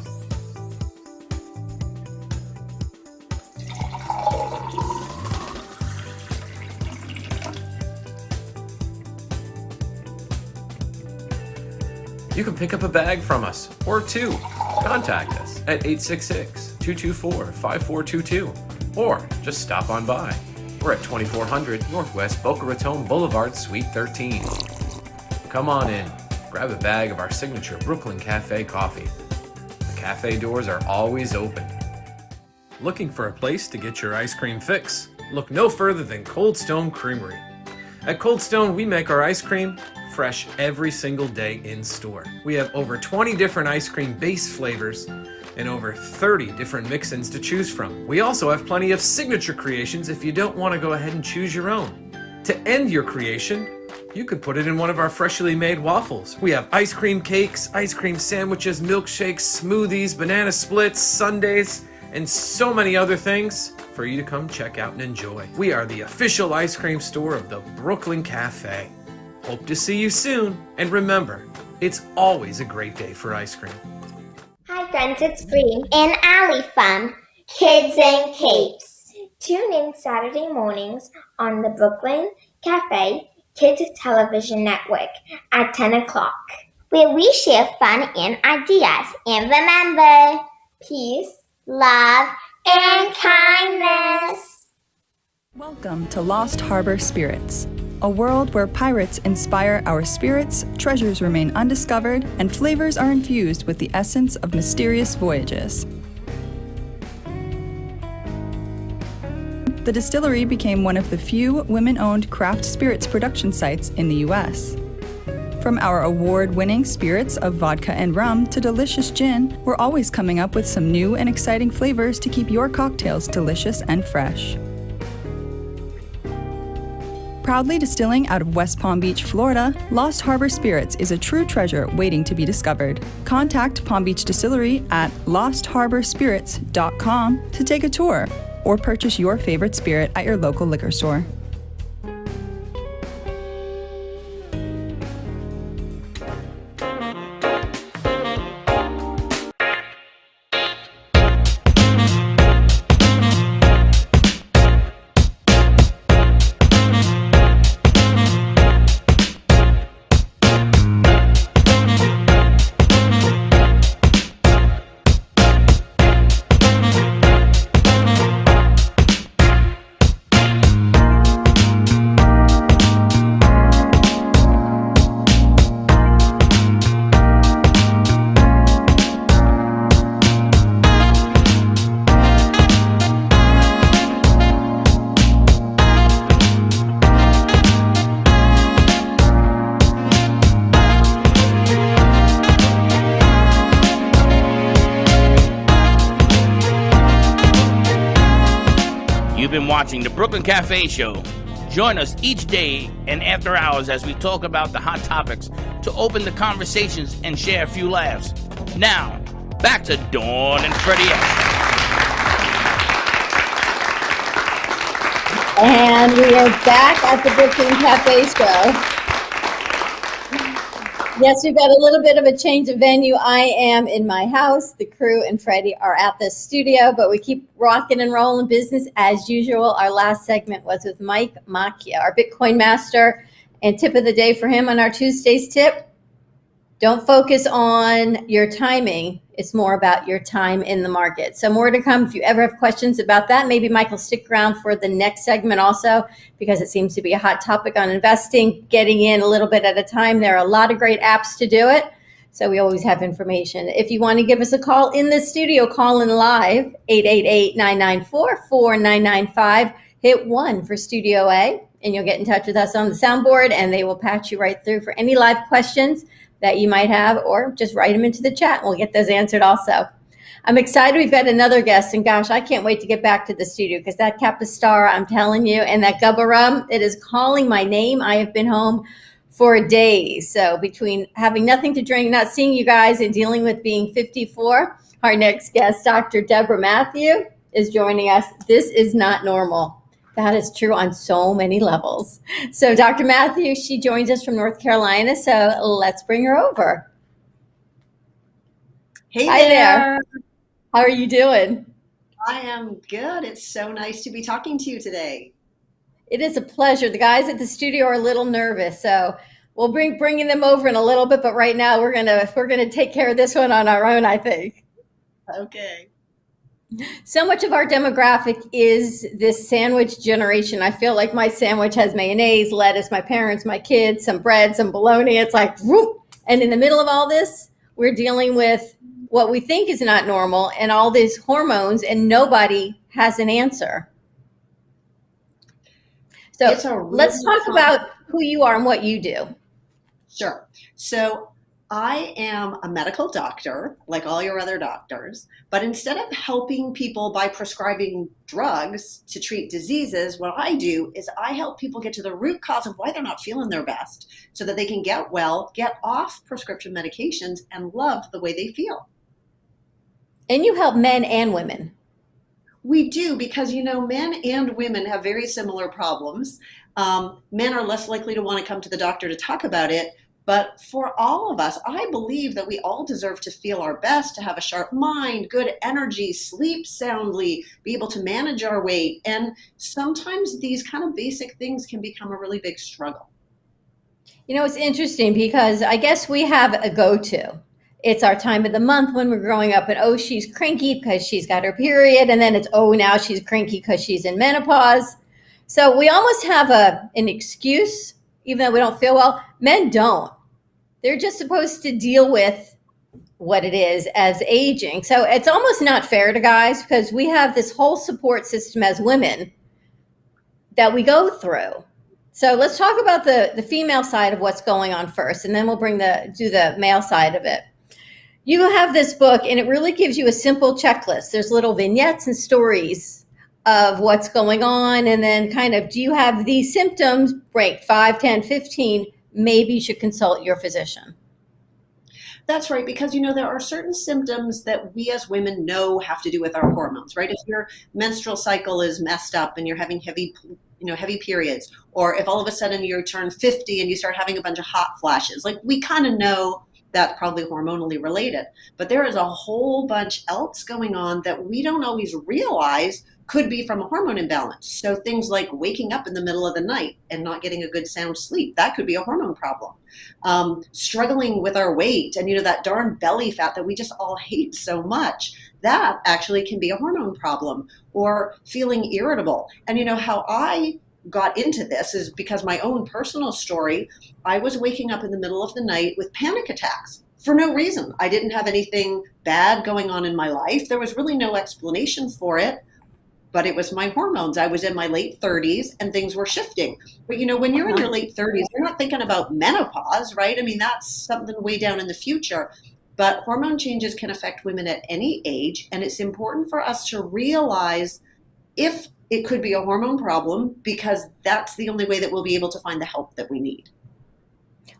You can pick up a bag from us, or two. Contact us at 866-224-5422, or just stop on by. We're at 2400 Northwest Boca Raton Boulevard, Suite 13. Come on in, grab a bag of our signature Brooklyn Café coffee. The cafe doors are always open. Looking for a place to get your ice cream fix? Look no further than Cold Stone Creamery. At Cold Stone, we make our ice cream fresh every single day in store. We have over 20 different ice cream base flavors and over 30 different mix-ins to choose from. We also have plenty of signature creations if you don't want to go ahead and choose your own. To end your creation, you can put it in one of our freshly made waffles. We have ice cream cakes, ice cream sandwiches, milkshakes, smoothies, banana splits, sundaes, and so many other things for you to come check out and enjoy. We are the official ice cream store of the Brooklyn Café. Hope to see you soon, and remember, it's always a great day for ice cream. Hi friends, it's Bree and Ali from Kids and Capes. Tune in Saturday mornings on the Brooklyn Café Kids Television Network at 10 o'clock, where we share fun and ideas. And remember, peace, love, and kindness. Welcome to Lost Harbor Spirits, a world where pirates inspire our spirits, treasures remain undiscovered, and flavors are infused with the essence of mysterious voyages. The distillery became one of the few women-owned craft spirits production sites in the U.S. From our award-winning spirits of vodka and rum to delicious gin, we're always coming up with some new and exciting flavors to keep your cocktails delicious and fresh. Proudly distilling out of West Palm Beach, Florida, Lost Harbor Spirits is a true treasure waiting to be discovered. Contact Palm Beach Distillery at lostharborspirits.com to take a tour or purchase your favorite spirit at your local liquor store. You've been watching the Brooklyn Cafe Show. Join us each day and after hours as we talk about the hot topics to open the conversations and share a few laughs. Now, back to Dawn and Freddie S. And we are back at the Brooklyn Cafe Show. Yes, we've got a little bit of a change of venue. I am in my house. The crew and Freddie are at the studio, but we keep rocking and rolling business as usual. Our last segment was with Mike Macchia, our Bitcoin master, and tip of the day for him on our Tuesdays tip. Don't focus on your timing. It's more about your time in the market. So more to come. If you ever have questions about that, maybe Mike will stick around for the next segment also, because it seems to be a hot topic on investing, getting in a little bit at a time. There are a lot of great apps to do it. So we always have information. If you want to give us a call in the studio, call in live, 888-994-4995. Hit 1 for Studio A, and you'll get in touch with us on the soundboard, and they will patch you right through for any live questions that you might have, or just write them into the chat and we'll get those answered also. I'm excited. We've got another guest, and gosh, I can't wait to get back to the studio because that Capistara, I'm telling you, and that Gubba Rum, it is calling my name. I have been home for days. So between having nothing to drink, not seeing you guys, and dealing with being 54, our next guest, Dr. Deborah Matthew, is joining us. This is not normal. That is true on so many levels. So Dr. Matthew, she joins us from North Carolina. So let's bring her over. Hey Hi there. How are you doing? I am good. It's so nice to be talking to you today. It is a pleasure. The guys at the studio are a little nervous, so we'll bringing them over in a little bit. But right now, we're gonna take care of this one on our own, I think. Okay. So much of our demographic is this sandwich generation. I feel like my sandwich has mayonnaise, lettuce, my parents, my kids, some bread, some bologna. It's like, whoop. And in the middle of all this, we're dealing with what we think is not normal and all these hormones, and nobody has an answer. So let's talk about who you are and what you do. Sure. So I am a medical doctor, like all your other doctors, but instead of helping people by prescribing drugs to treat diseases, what I do is I help people get to the root cause of why they're not feeling their best so that they can get well, get off prescription medications, and love the way they feel. And you help men and women. We do, because, men and women have very similar problems. Men are less likely to want to come to the doctor to talk about it. But for all of us, I believe that we all deserve to feel our best, to have a sharp mind, good energy, sleep soundly, be able to manage our weight. And sometimes these kind of basic things can become a really big struggle. It's interesting because I guess we have a go-to. It's our time of the month when we're growing up, and oh, she's cranky because she's got her period, and then it's oh, now she's cranky because she's in menopause. So we almost have an excuse, even though we don't feel well. Men don't. They're just supposed to deal with what it is as aging. So it's almost not fair to guys because we have this whole support system as women that we go through. So let's talk about the female side of what's going on first, and then we'll do the male side of it. You have this book, and it really gives you a simple checklist. There's little vignettes and stories of what's going on, and then kind of, do you have these symptoms? Break 5, 10, 15. Maybe you should consult your physician. That's right, because there are certain symptoms that we as women know have to do with our hormones, right? If your menstrual cycle is messed up and you're having heavy periods, or if all of a sudden you turn 50 and you start having a bunch of hot flashes, like, we kind of know that's probably hormonally related. But there is a whole bunch else going on that we don't always realize could be from a hormone imbalance. So things like waking up in the middle of the night and not getting a good sound sleep, that could be a hormone problem. Struggling with our weight and, that darn belly fat that we just all hate so much, that actually can be a hormone problem. Or feeling irritable. And how I got into this is because my own personal story, I was waking up in the middle of the night with panic attacks for no reason. I didn't have anything bad going on in my life. There was really no explanation for it, but it was my hormones. I was in my late 30s and things were shifting. But when you're in your late 30s, you're not thinking about menopause, right? I mean, that's something way down in the future. But hormone changes can affect women at any age, and it's important for us to realize if it could be a hormone problem, because that's the only way that we'll be able to find the help that we need.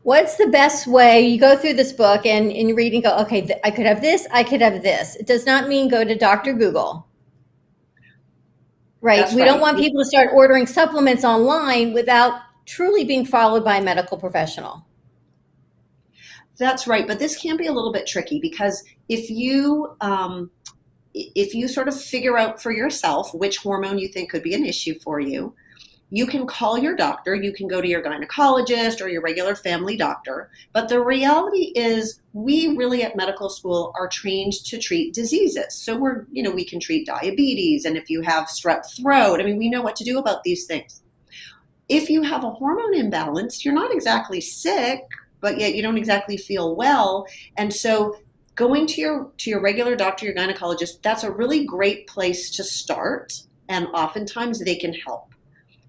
What's the best way? You go through this book and you read and go, okay, I could have this, I could have this. It does not mean go to Dr. Google. Right? That's We right. don't want people to start ordering supplements online without truly being followed by a medical professional. That's right. But this can be a little bit tricky, because if you sort of figure out for yourself which hormone you think could be an issue for you, you can call your doctor. You can go to your gynecologist or your regular family doctor. But the reality is, we really at medical school are trained to treat diseases. So we can treat diabetes. And if you have strep throat, we know what to do about these things. If you have a hormone imbalance, you're not exactly sick, but yet you don't exactly feel well. And so going to your regular doctor, your gynecologist, that's a really great place to start. And oftentimes they can help.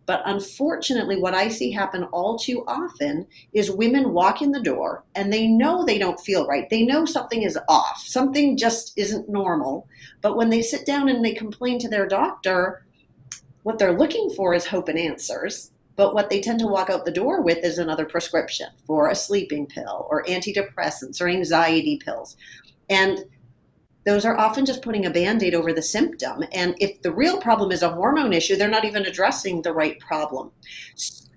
But unfortunately, what I see happen all too often is women walk in the door and they know they don't feel right. They know something is off. Something just isn't normal. But when they sit down and they complain to their doctor, what they're looking for is hope and answers. But what they tend to walk out the door with is another prescription for a sleeping pill or antidepressants or anxiety pills. And those are often just putting a Band-Aid over the symptom. And if the real problem is a hormone issue, they're not even addressing the right problem.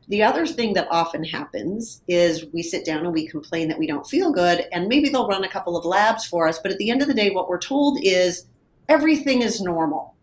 The other thing that often happens is we sit down and we complain that we don't feel good, and maybe they'll run a couple of labs for us. But at the end of the day, what we're told is everything is normal.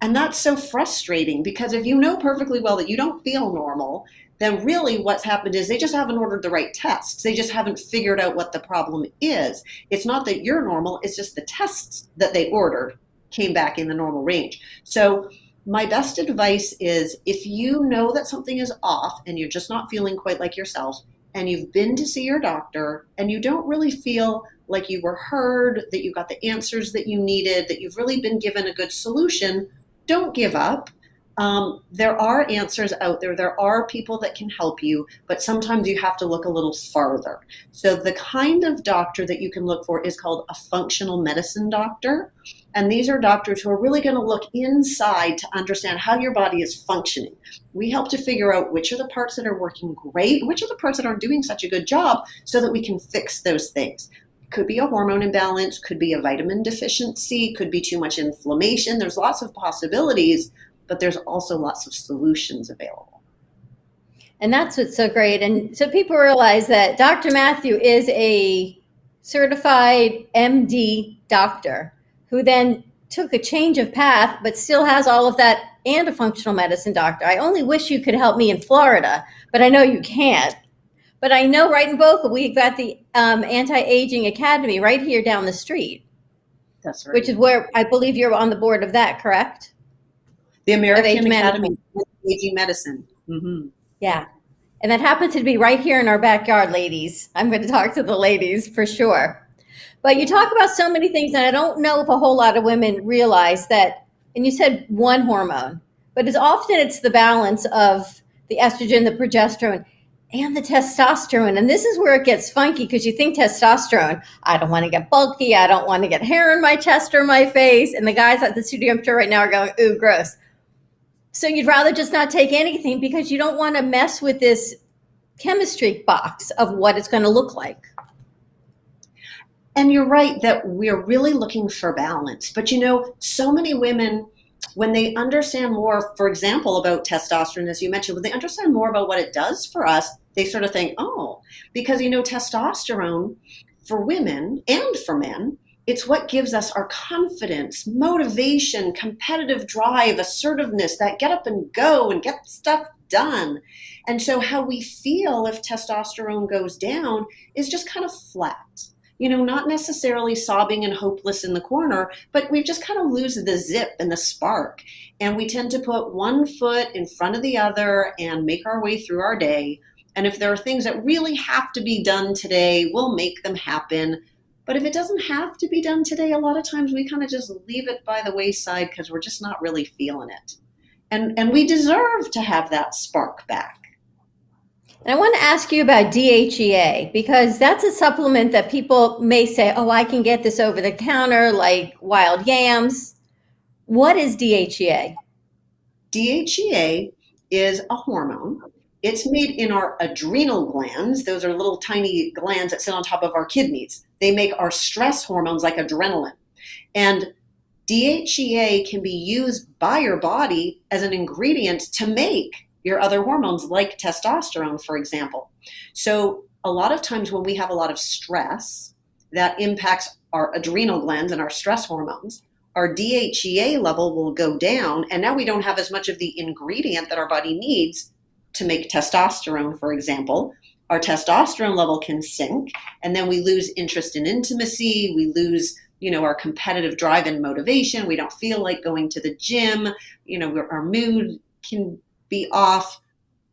And that's so frustrating, because if you know perfectly well that you don't feel normal, then really what's happened is they just haven't ordered the right tests. They just haven't figured out what the problem is. It's not that you're normal, it's just the tests that they ordered came back in the normal range. So my best advice is, if you know that something is off and you're just not feeling quite like yourself, and you've been to see your doctor and you don't really feel like you were heard, that you got the answers that you needed, that you've really been given a good solution, don't give up. There are answers out there. There are people that can help you, but sometimes you have to look a little farther. So the kind of doctor that you can look for is called a functional medicine doctor. And these are doctors who are really going to look inside to understand how your body is functioning. We help to figure out which are the parts that are working great, which are the parts that aren't doing such a good job, so that we can fix those things. Could be a hormone imbalance, could be a vitamin deficiency, could be too much inflammation. There's lots of possibilities, but there's also lots of solutions available. And that's what's so great. And so people realize that Dr. Matthew is a certified MD doctor who then took a change of path, but still has all of that, and a functional medicine doctor. I only wish you could help me in Florida, but I know you can't. But I know right in Boca, we've got the Anti-Aging Academy right here down the street. That's right. Which is where I believe you're on the board of that, correct? The American Aging Academy of Aging Medicine. Mm-hmm. Yeah. And that happens to be right here in our backyard, ladies. I'm going to talk to the ladies for sure. But you talk about so many things, and I don't know if a whole lot of women realize that, and you said one hormone, but it's the balance of the estrogen, the progesterone, and the testosterone. And this is where it gets funky, because you think testosterone, I don't want to get bulky, I don't want to get hair in my chest or my face. And the guys at the studio, I'm sure right now, are going, ooh, gross. So you'd rather just not take anything because you don't want to mess with this chemistry box of what it's going to look like. And you're right that we're really looking for balance. But so many women, when they understand more, for example, about testosterone, as you mentioned, when they understand more about what it does for us, they sort of think, oh, because, testosterone for women and for men, it's what gives us our confidence, motivation, competitive drive, assertiveness, that get up and go and get stuff done. And so how we feel if testosterone goes down is just kind of flat. Not necessarily sobbing and hopeless in the corner, but we just kind of lose the zip and the spark. And we tend to put one foot in front of the other and make our way through our day. And if there are things that really have to be done today, we'll make them happen. But if it doesn't have to be done today, a lot of times we kind of just leave it by the wayside because we're just not really feeling it. And we deserve to have that spark back. And I want to ask you about DHEA, because that's a supplement that people may say, oh, I can get this over the counter like wild yams. What is DHEA? DHEA is a hormone. It's made in our adrenal glands. Those are little tiny glands that sit on top of our kidneys. They make our stress hormones like adrenaline. And DHEA can be used by your body as an ingredient to make your other hormones, like testosterone, for example. So a lot of times when we have a lot of stress, that impacts our adrenal glands and our stress hormones. Our DHEA level will go down, and now we don't have as much of the ingredient that our body needs to make testosterone, for example. Our testosterone level can sink, and then we lose interest in intimacy. We lose, our competitive drive and motivation. We don't feel like going to the gym. Our mood can be off.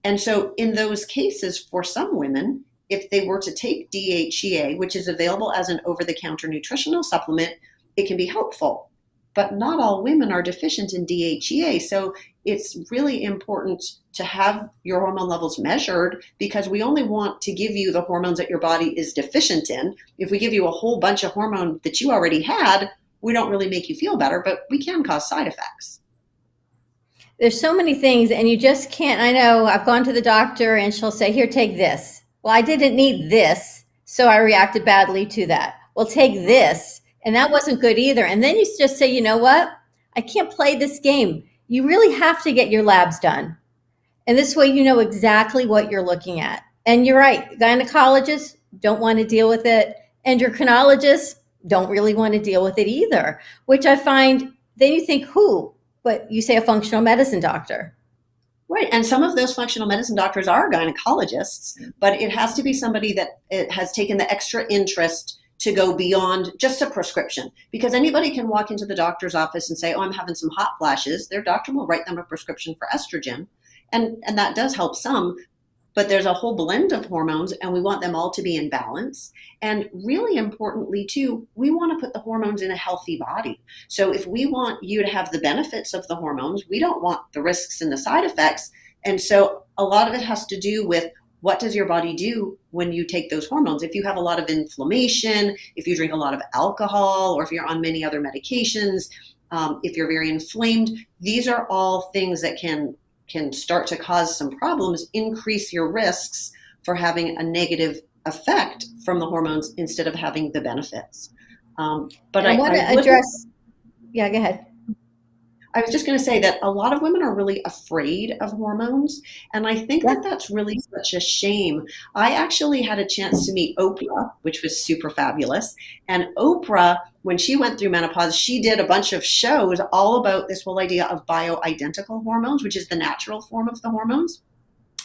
And so in those cases, for some women, if they were to take DHEA, which is available as an over-the-counter nutritional supplement, it can be helpful. But not all women are deficient in DHEA. So it's really important to have your hormone levels measured, because we only want to give you the hormones that your body is deficient in. If we give you a whole bunch of hormone that you already had, we don't really make you feel better, but we can cause side effects. There's so many things, and you just can't. I know I've gone to the doctor and she'll say, here, take this. Well, I didn't need this, so I reacted badly to that. Well, take this, and that wasn't good either. And then you just say, you know what? I can't play this game. You really have to get your labs done. And this way you know exactly what you're looking at. And you're right, gynecologists don't want to deal with it. Endocrinologists don't really want to deal with it either, which I find, then you think, who? But you say a functional medicine doctor. Right. And some of those functional medicine doctors are gynecologists, but it has to be somebody that it has taken the extra interest to go beyond just a prescription. Because anybody can walk into the doctor's office and say, oh, I'm having some hot flashes. Their doctor will write them a prescription for estrogen. And that does help some. But there's a whole blend of hormones, and we want them all to be in balance. And really importantly, too, we want to put the hormones in a healthy body. So if we want you to have the benefits of the hormones, we don't want the risks and the side effects. And so a lot of it has to do with, what does your body do when you take those hormones? If you have a lot of inflammation, if you drink a lot of alcohol, or if you're on many other medications, if you're very inflamed, these are all things that can start to cause some problems, increase your risks for having a negative effect from the hormones instead of having the benefits. But I want to address, yeah, go ahead. I was just going to say that a lot of women are really afraid of hormones. And I think that that's really such a shame. I actually had a chance to meet Oprah, which was super fabulous. And Oprah, when she went through menopause, she did a bunch of shows all about this whole idea of bioidentical hormones, which is the natural form of the hormones.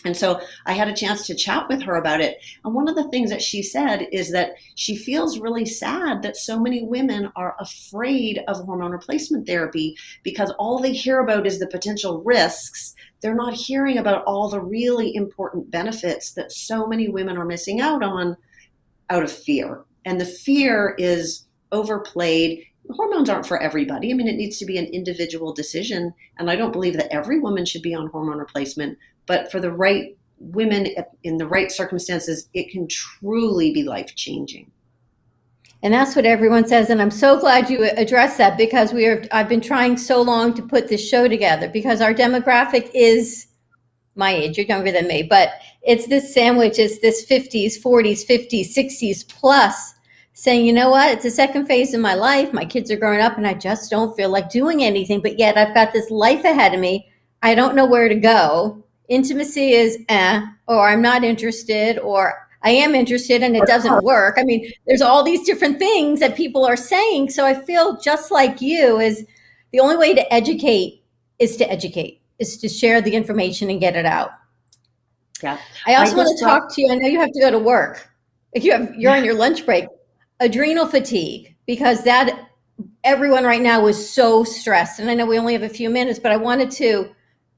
And so I had a chance to chat with her about it. And one of the things that she said is that she feels really sad that so many women are afraid of hormone replacement therapy because all they hear about is the potential risks. They're not hearing about all the really important benefits that so many women are missing out on out of fear. And the fear is overplayed. Hormones aren't for everybody. I mean, it needs to be an individual decision. And I don't believe that every woman should be on hormone replacement. But for the right women in the right circumstances, it can truly be life-changing. And that's what everyone says. And I'm so glad you addressed that because I've been trying so long to put this show together because our demographic is my age. You're younger than me, but it's this sandwich. It's this 50s, 40s, 50s, 60s plus saying, you know what? It's the second phase of my life. My kids are growing up and I just don't feel like doing anything. But yet I've got this life ahead of me. I don't know where to go. Intimacy is or I'm not interested, or I am interested and it doesn't work. I mean, there's all these different things that people are saying. So I feel just like you is the only way to educate, is to share the information and get it out. Yeah. I also want to talk to you. I know you have to go to work. If you're on your lunch break, adrenal fatigue, because that everyone right now is so stressed. And I know we only have a few minutes, but I wanted to,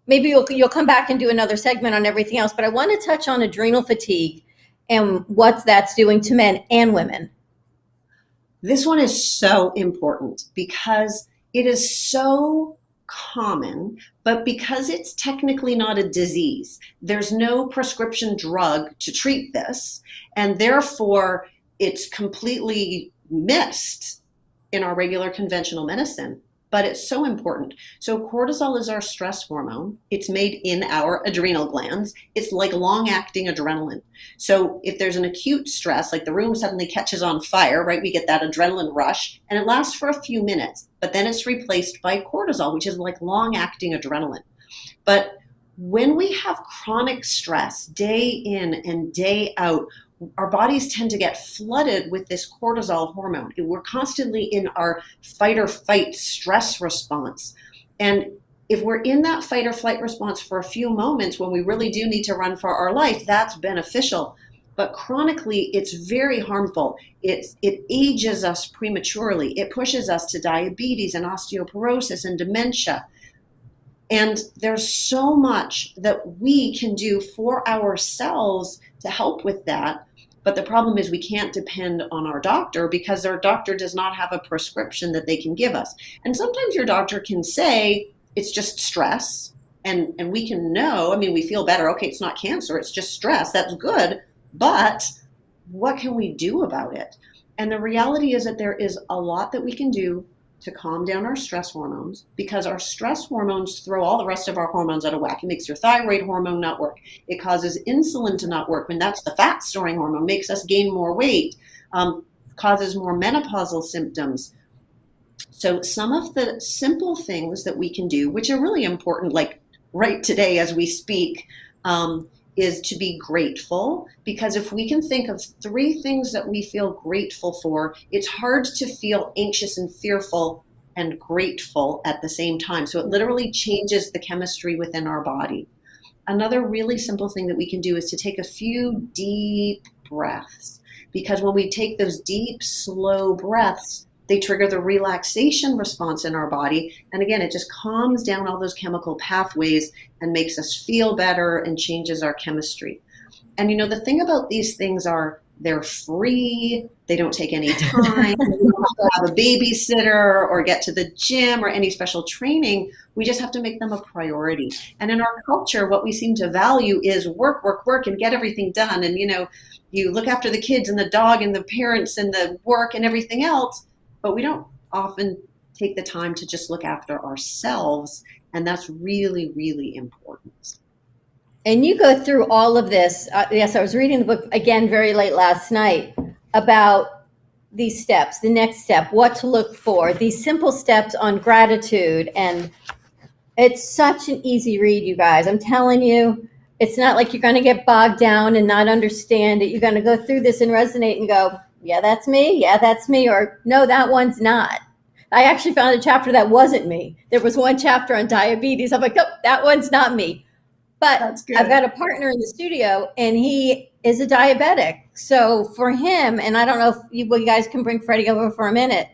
maybe you'll come back and do another segment on everything else, but I want to touch on adrenal fatigue and what that's doing to men and women. This one is so important because it is so common, but because it's technically not a disease, there's no prescription drug to treat this, and therefore it's completely missed in our regular conventional medicine. But it's so important. So cortisol is our stress hormone. It's made in our adrenal glands. It's like long-acting adrenaline. So if there's an acute stress, like the room suddenly catches on fire, right? We get that adrenaline rush and it lasts for a few minutes, but then it's replaced by cortisol, which is like long-acting adrenaline. But when we have chronic stress day in and day out, our bodies tend to get flooded with this cortisol hormone. We're constantly in our fight or flight stress response. And if we're in that fight or flight response for a few moments when we really do need to run for our life, that's beneficial. But chronically, it's very harmful. It ages us prematurely. It pushes us to diabetes and osteoporosis and dementia. And there's so much that we can do for ourselves to help with that. But the problem is we can't depend on our doctor because our doctor does not have a prescription that they can give us. And sometimes your doctor can say it's just stress, and we can know, I mean, we feel better. Okay, it's not cancer, it's just stress. That's good. But what can we do about it? And the reality is that there is a lot that we can do to calm down our stress hormones, because our stress hormones throw all the rest of our hormones out of whack. It makes your thyroid hormone not work. It causes insulin to not work, and that's the fat storing hormone, makes us gain more weight, causes more menopausal symptoms. So some of the simple things that we can do, which are really important, like right today as we speak, is to be grateful, because if we can think of 3 things that we feel grateful for, it's hard to feel anxious and fearful and grateful at the same time. So it literally changes the chemistry within our body. Another really simple thing that we can do is to take a few deep breaths, because when we take those deep, slow breaths, they trigger the relaxation response in our body. And again, it just calms down all those chemical pathways and makes us feel better and changes our chemistry. And you know, the thing about these things are they're free. They don't take any time. We don't have to have a babysitter or get to the gym or any special training. We just have to make them a priority. And in our culture, what we seem to value is work, work, work, and get everything done. And you know, you look after the kids and the dog and the parents and the work and everything else, but we don't often take the time to just look after ourselves. And that's really, really important. And you go through all of this. Yes, I was reading the book again very late last night about these steps, the next step, what to look for, these simple steps on gratitude. And it's such an easy read, you guys. I'm telling you, it's not like you're going to get bogged down and not understand it. You're going to go through this and resonate and go, yeah, that's me. Yeah, that's me. Or no, that one's not. I actually found a chapter that wasn't me. There was one chapter on diabetes. I'm like, nope, that one's not me. But I've got a partner in the studio, and he is a diabetic. So for him, and I don't know if you guys can bring Freddie over for a minute,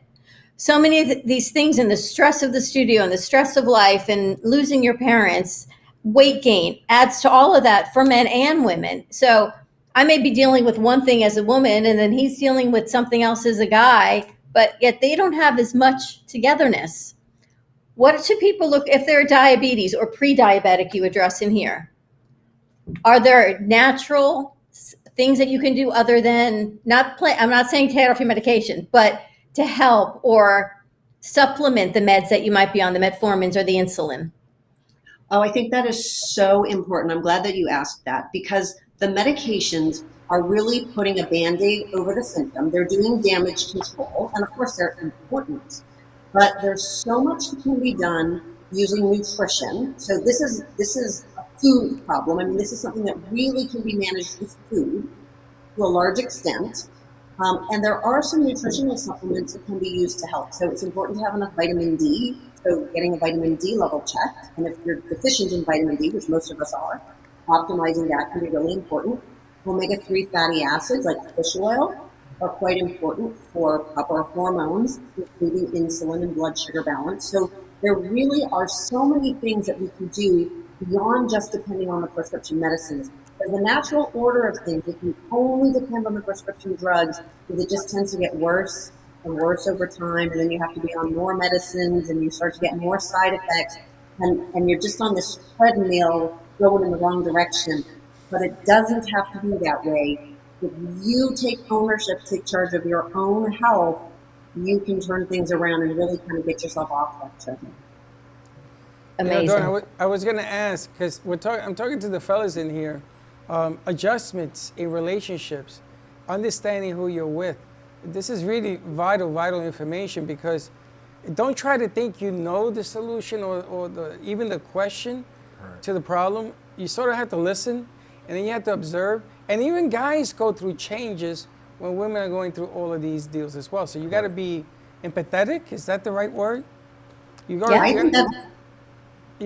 so many of these things and the stress of the studio and the stress of life and losing your parents, weight gain adds to all of that for men and women. So I may be dealing with one thing as a woman, and then he's dealing with something else as a guy, but yet they don't have as much togetherness. What should people look, if they're diabetes or pre-diabetic, you address in here? Are there natural things that you can do other than I'm not saying take off your medication, but to help or supplement the meds that you might be on, the metformins or the insulin? Oh, I think that is so important. I'm glad that you asked that, because the medications are really putting a Band-Aid over the symptom. They're doing damage control, and of course they're important. But there's so much that can be done using nutrition. So this is a food problem. I mean, this is something that really can be managed with food to a large extent. And there are some nutritional supplements that can be used to help. So it's important to have enough vitamin D. So getting a vitamin D level checked. And if you're deficient in vitamin D, which most of us are, optimizing that can be really important. Omega-3 fatty acids like fish oil are quite important for proper hormones, including insulin and blood sugar balance. So there really are so many things that we can do beyond just depending on the prescription medicines. But the natural order of things, if you only depend on the prescription drugs, it just tends to get worse and worse over time, and then you have to be on more medicines, and you start to get more side effects, and you're just on this treadmill going in the wrong direction. But it doesn't have to be that way. If you take ownership, take charge of your own health, you can turn things around and really kind of get yourself off that treadmill. Amazing. Dawn, I was going to ask, because I'm talking to the fellas in here, adjustments in relationships, understanding who you're with. This is really vital information, because don't try to think you know the solution or even the question to the problem. You sort of have to listen, and then you have to observe. And even guys go through changes when women are going through all of these deals as well. So you got to be empathetic. Is that the right word? I think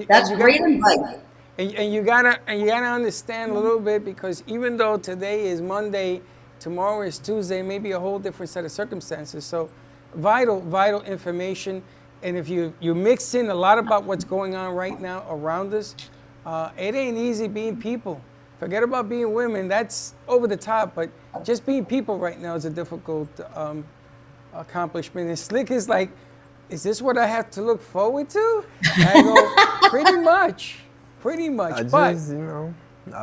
that's great advice. And you gotta understand a little bit, because even though today is Monday, tomorrow is Tuesday, maybe a whole different set of circumstances. So vital information. And if you mix in a lot about what's going on right now around us, it ain't easy being people. Forget about being women, that's over the top, but just being people right now is a difficult accomplishment. And Slick is like, is this what I have to look forward to? I go, pretty much. I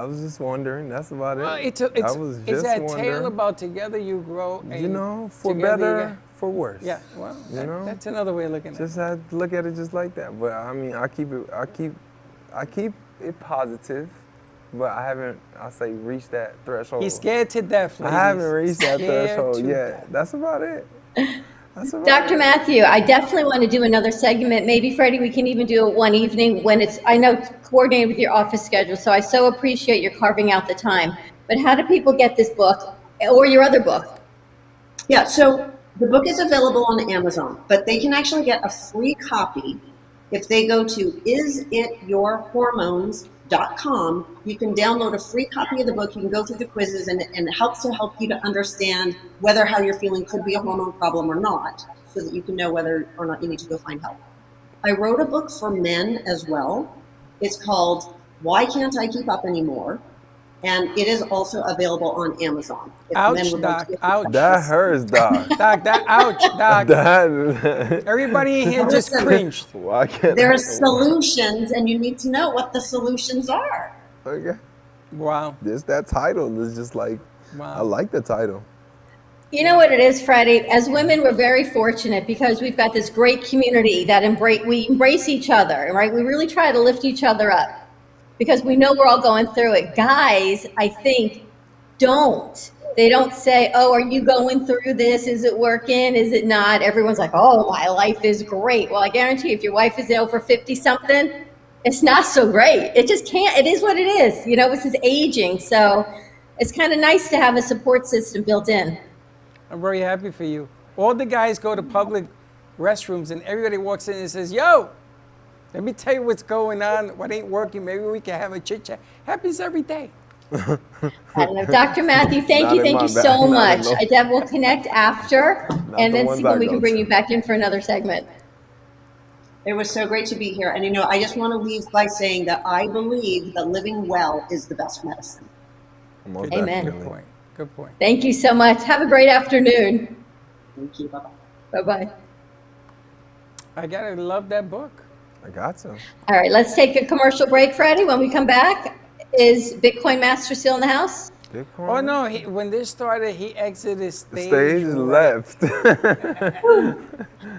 was just wondering, that's about it. It's that tale about together you grow. And for better, for worse. Yeah, well, that's another way of looking at it. Just have to look at it just like that. But I mean, I keep it positive. But I haven't, reached that threshold. He's scared to death, ladies. I haven't reached that threshold yet. That's about it. Dr. Matthew, I definitely want to do another segment. Maybe, Freddie, we can even do it one evening when it's, I know, coordinated with your office schedule. So I so appreciate your carving out the time. But how do people get this book or your other book? Yeah, so the book is available on Amazon, but they can actually get a free copy if they go to isityourhormones.com. You can download a free copy of the book. You can go through the quizzes, and it helps to help you to understand whether how you're feeling could be a hormone problem or not, so that you can know whether or not you need to go find help. I wrote a book for men as well. It's called Why Can't I Keep Up Anymore? And it is also available on Amazon. Ouch, Doc, ouch. That hurts, Doc. Doc, ouch, Doc. Everybody in here just cringed. Why can't there are solutions, and you need to know what the solutions are. Okay. Wow. Just that title is just like, wow. I like the title. You know what it is, Freddie? As women, we're very fortunate because we've got this great community that we embrace each other, right? We really try to lift each other up. because we know we're all going through it. Guys, I think, don't. They don't say, oh, are you going through this? Is it working? Is it not? Everyone's like, oh, my life is great. Well, I guarantee you, if your wife is over 50-something, it's not so great. It just can't. It is what it is. You know, this is aging. So it's kind of nice to have a support system built in. I'm very happy for you. All the guys go to public restrooms and everybody walks in and says, yo, let me tell you what's going on, what ain't working. Maybe we can have a chit chat. Happens every day. I don't know. Dr. Matthew, thank you so much. Deb will connect after and then see when we can bring you back in for another segment. It was so great to be here. And, you know, I just want to leave by saying that I believe that living well is the best medicine. Amen. Good point. Good point. Thank you so much. Have a great afternoon. Thank you. Bye-bye. Bye-bye. I gotta love that book. I got to. All right, let's take a commercial break, Freddie. When we come back, is Bitcoin Master still in the house? Bitcoin? Oh, no. When this started, he exited The stage. stage left.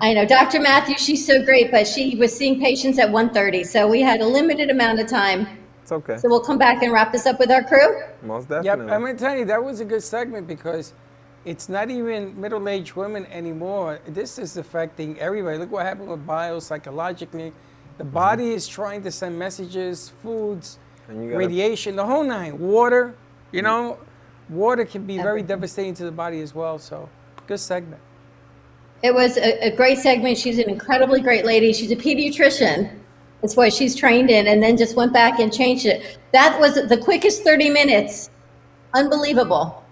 I know. Dr. Matthew, she's so great, but she was seeing patients at 1:30, so we had a limited amount of time. It's okay. So we'll come back and wrap this up with our crew. Most Yep, definitely. I'm going to tell you, that was a good segment because it's not even middle-aged women anymore. This is affecting everybody. Look what happened with biopsychologically. The body is trying to send messages, foods, And you gotta- radiation, the whole nine. Water, you know, water can be very devastating to the body as well. So, good segment. It was a great segment. She's an incredibly great lady. She's a pediatrician. That's what she's trained in, and then just went back and changed it. That was the quickest 30 minutes. Unbelievable.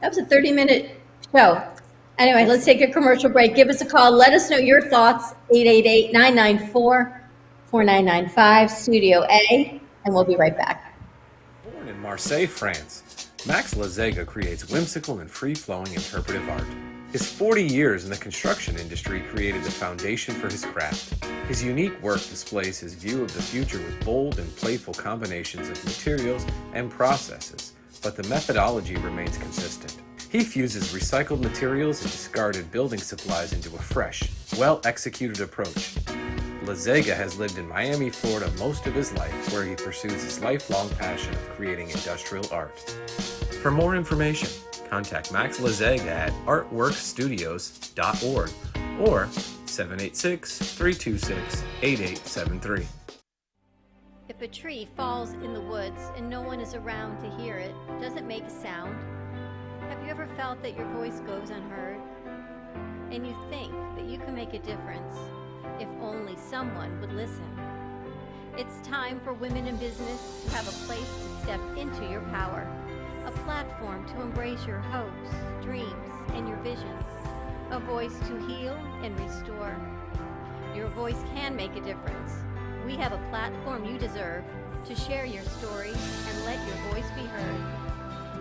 That was a 30-minute show. Anyway, let's take a commercial break. Give us a call. Let us know your thoughts. 888-994-4995, Studio A, and we'll be right back. Born in Marseille, France, Max Lazega creates whimsical and free-flowing interpretive art. His 40 years in the construction industry created the foundation for his craft. His unique work displays his view of the future with bold and playful combinations of materials and processes, but the methodology remains consistent. He fuses recycled materials and discarded building supplies into a fresh, well-executed approach. Lazega has lived in Miami, Florida most of his life, where he pursues his lifelong passion of creating industrial art. For more information, contact Max Lazega at artworkstudios.org or 786-326-8873. If a tree falls in the woods and no one is around to hear it, does it make a sound? Have you ever felt that your voice goes unheard? And you think that you can make a difference if only someone would listen? It's time for women in business to have a place to step into your power, a platform to embrace your hopes, dreams, and your visions, a voice to heal and restore. Your voice can make a difference. We have a platform you deserve to share your story and let your voice be heard.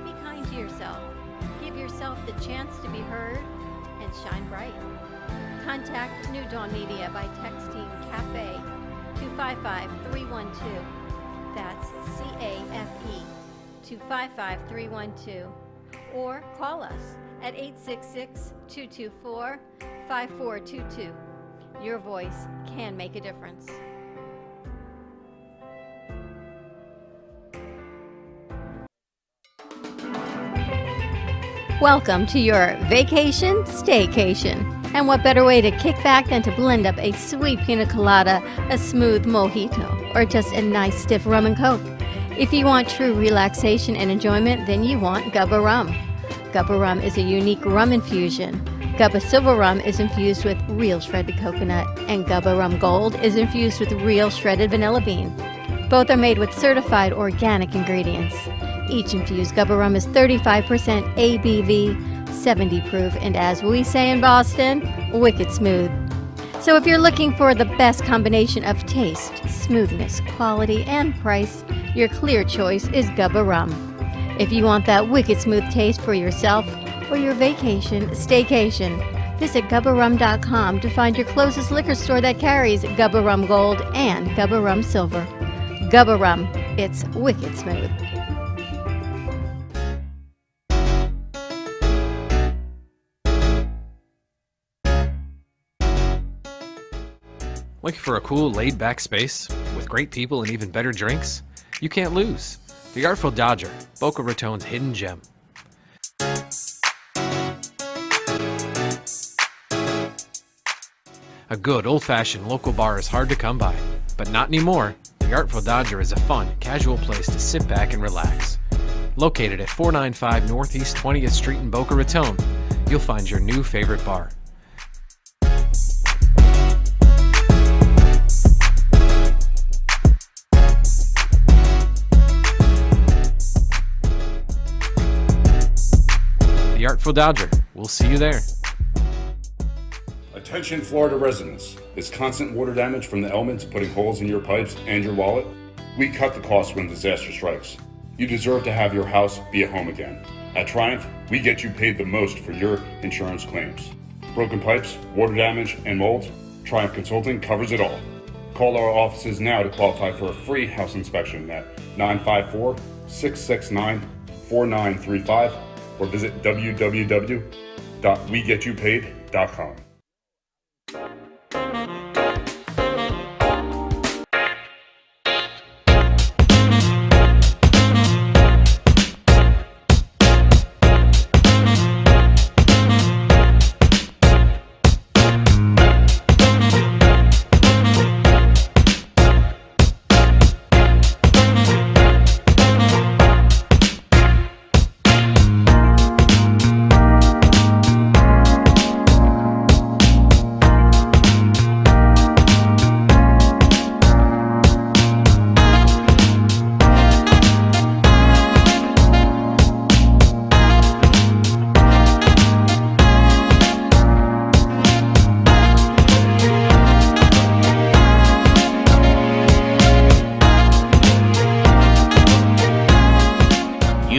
Be kind to yourself. Give yourself the chance to be heard and shine bright. Contact New Dawn Media by texting Café to 55312. That's CAFE to 55312. Or call us at 866-224-5422. Your voice can make a difference. Welcome to your vacation staycation. And what better way to kick back than to blend up a sweet pina colada, a smooth mojito, or just a nice stiff rum and coke. If you want true relaxation and enjoyment, then you want Gubba Rum. Gubba Rum is a unique rum infusion. Gubba Silver Rum is infused with real shredded coconut, and Gubba Rum Gold is infused with real shredded vanilla bean. Both are made with certified organic ingredients. Each infused Gubba Rum is 35% ABV, 70 proof, and as we say in Boston, wicked smooth. So if you're looking for the best combination of taste, smoothness, quality, and price, your clear choice is Gubba Rum. If you want that wicked smooth taste for yourself or your vacation staycation, visit GubbaRum.com to find your closest liquor store that carries Gubba Rum Gold and Gubba Rum Silver. Gubba Rum, it's wicked smooth. Looking for a cool, laid-back space with great people and even better drinks? You can't lose. The Artful Dodger, Boca Raton's hidden gem. A good old-fashioned local bar is hard to come by, but not anymore. The Artful Dodger is a fun, casual place to sit back and relax. Located at 495 Northeast 20th Street in Boca Raton, you'll find your new favorite bar. The Artful Dodger. We'll see you there. Attention Florida residents. Is constant water damage from the elements putting holes in your pipes and your wallet? We cut the cost when disaster strikes. You deserve to have your house be a home again. At Triumph, we get you paid the most for your insurance claims. Broken pipes, water damage, and mold? Triumph Consulting covers it all. Call our offices now to qualify for a free house inspection at 954-669-4935 or visit www.wegetYouPaid.com.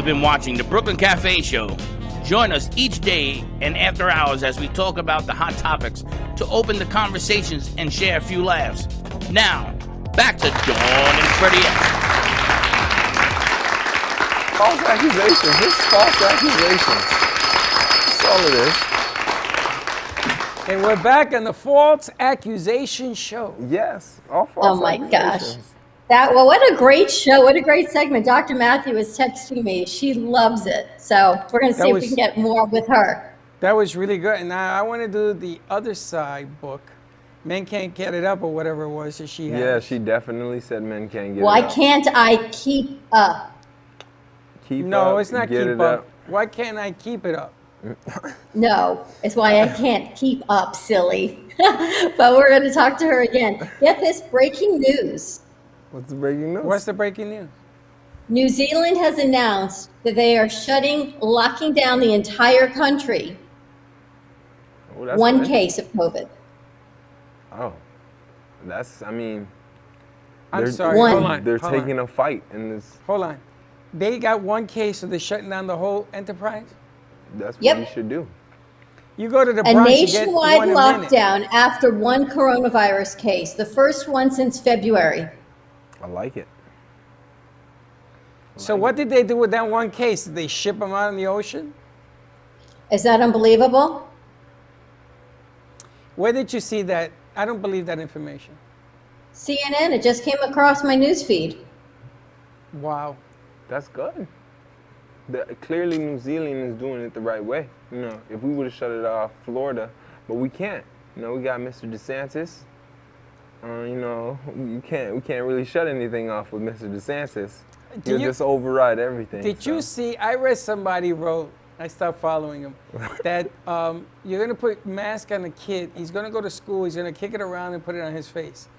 Been watching the Brooklyn Café Show. Join us each day and after hours as we talk about the hot topics to open the conversations and share a few laughs. Now, back to Dawn and Freddie. False accusations. It's false accusations. That's all it is. And we're back on the False Accusation Show. Yes, all false Oh my accusations. gosh. What a great show. What a great segment. Dr. Matthew is texting me. She loves it. So we're going to see if we can get more with her. That was really good. And now I want to do the other side book. Men Can't Get It Up or whatever it was that she had. Yeah, she definitely said men can't get Why it up. can't I keep up? No, it's not get keep it up. Why can't I keep it up? No, it's why I can't keep up, silly. But we're going to talk to her again. Get this breaking news. What's the breaking news? What's the breaking news? New Zealand has announced that they are locking down the entire country. Oh, that's One good. case of COVID. Oh, that's, I mean, I'm they're, sorry. One. Hold on. they're hold taking on. a fight in this. Hold on. They got one case, so they're shutting down the whole enterprise? That's what Yep. you should do. You go to the A Bronx, you get nationwide one a minute. lockdown after one coronavirus case, the first one since February. I like it. So what did they do with that one case? Did they ship them out in the ocean? Is that unbelievable? Where did you see that? I don't believe that information. CNN, it just came across my newsfeed. Wow. That's good. Clearly, New Zealand is doing it the right way. You know, if we would have shut it off, Florida, but we can't. You know, we got Mr. DeSantis. You know, we can't really shut anything off with Mr. DeSantis. He'll just override everything. Did you see, I read somebody wrote, I stopped following him, that you're going to put mask on a kid. He's going to go to school. He's going to kick it around and put it on his face.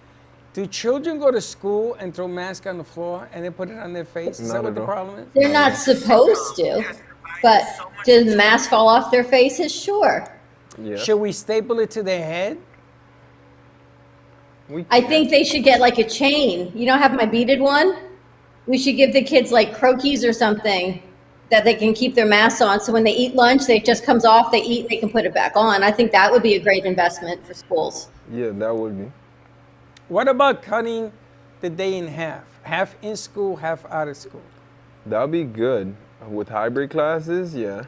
Do children go to school and throw mask on the floor and then put it on their face? Is that what the problem is? They're not supposed to, but did the mask fall off their faces? Sure. Yeah. Should we staple it to their head? I think they should get like a chain. You don't have my beaded one? We should give the kids like croquis or something that they can keep their masks on. So when they eat lunch, it just comes off, they eat, and they can put it back on. I think that would be a great investment for schools. Yeah, that would be. What about cutting the day in half? Half in school, half out of school. That would be good. With hybrid classes, yeah.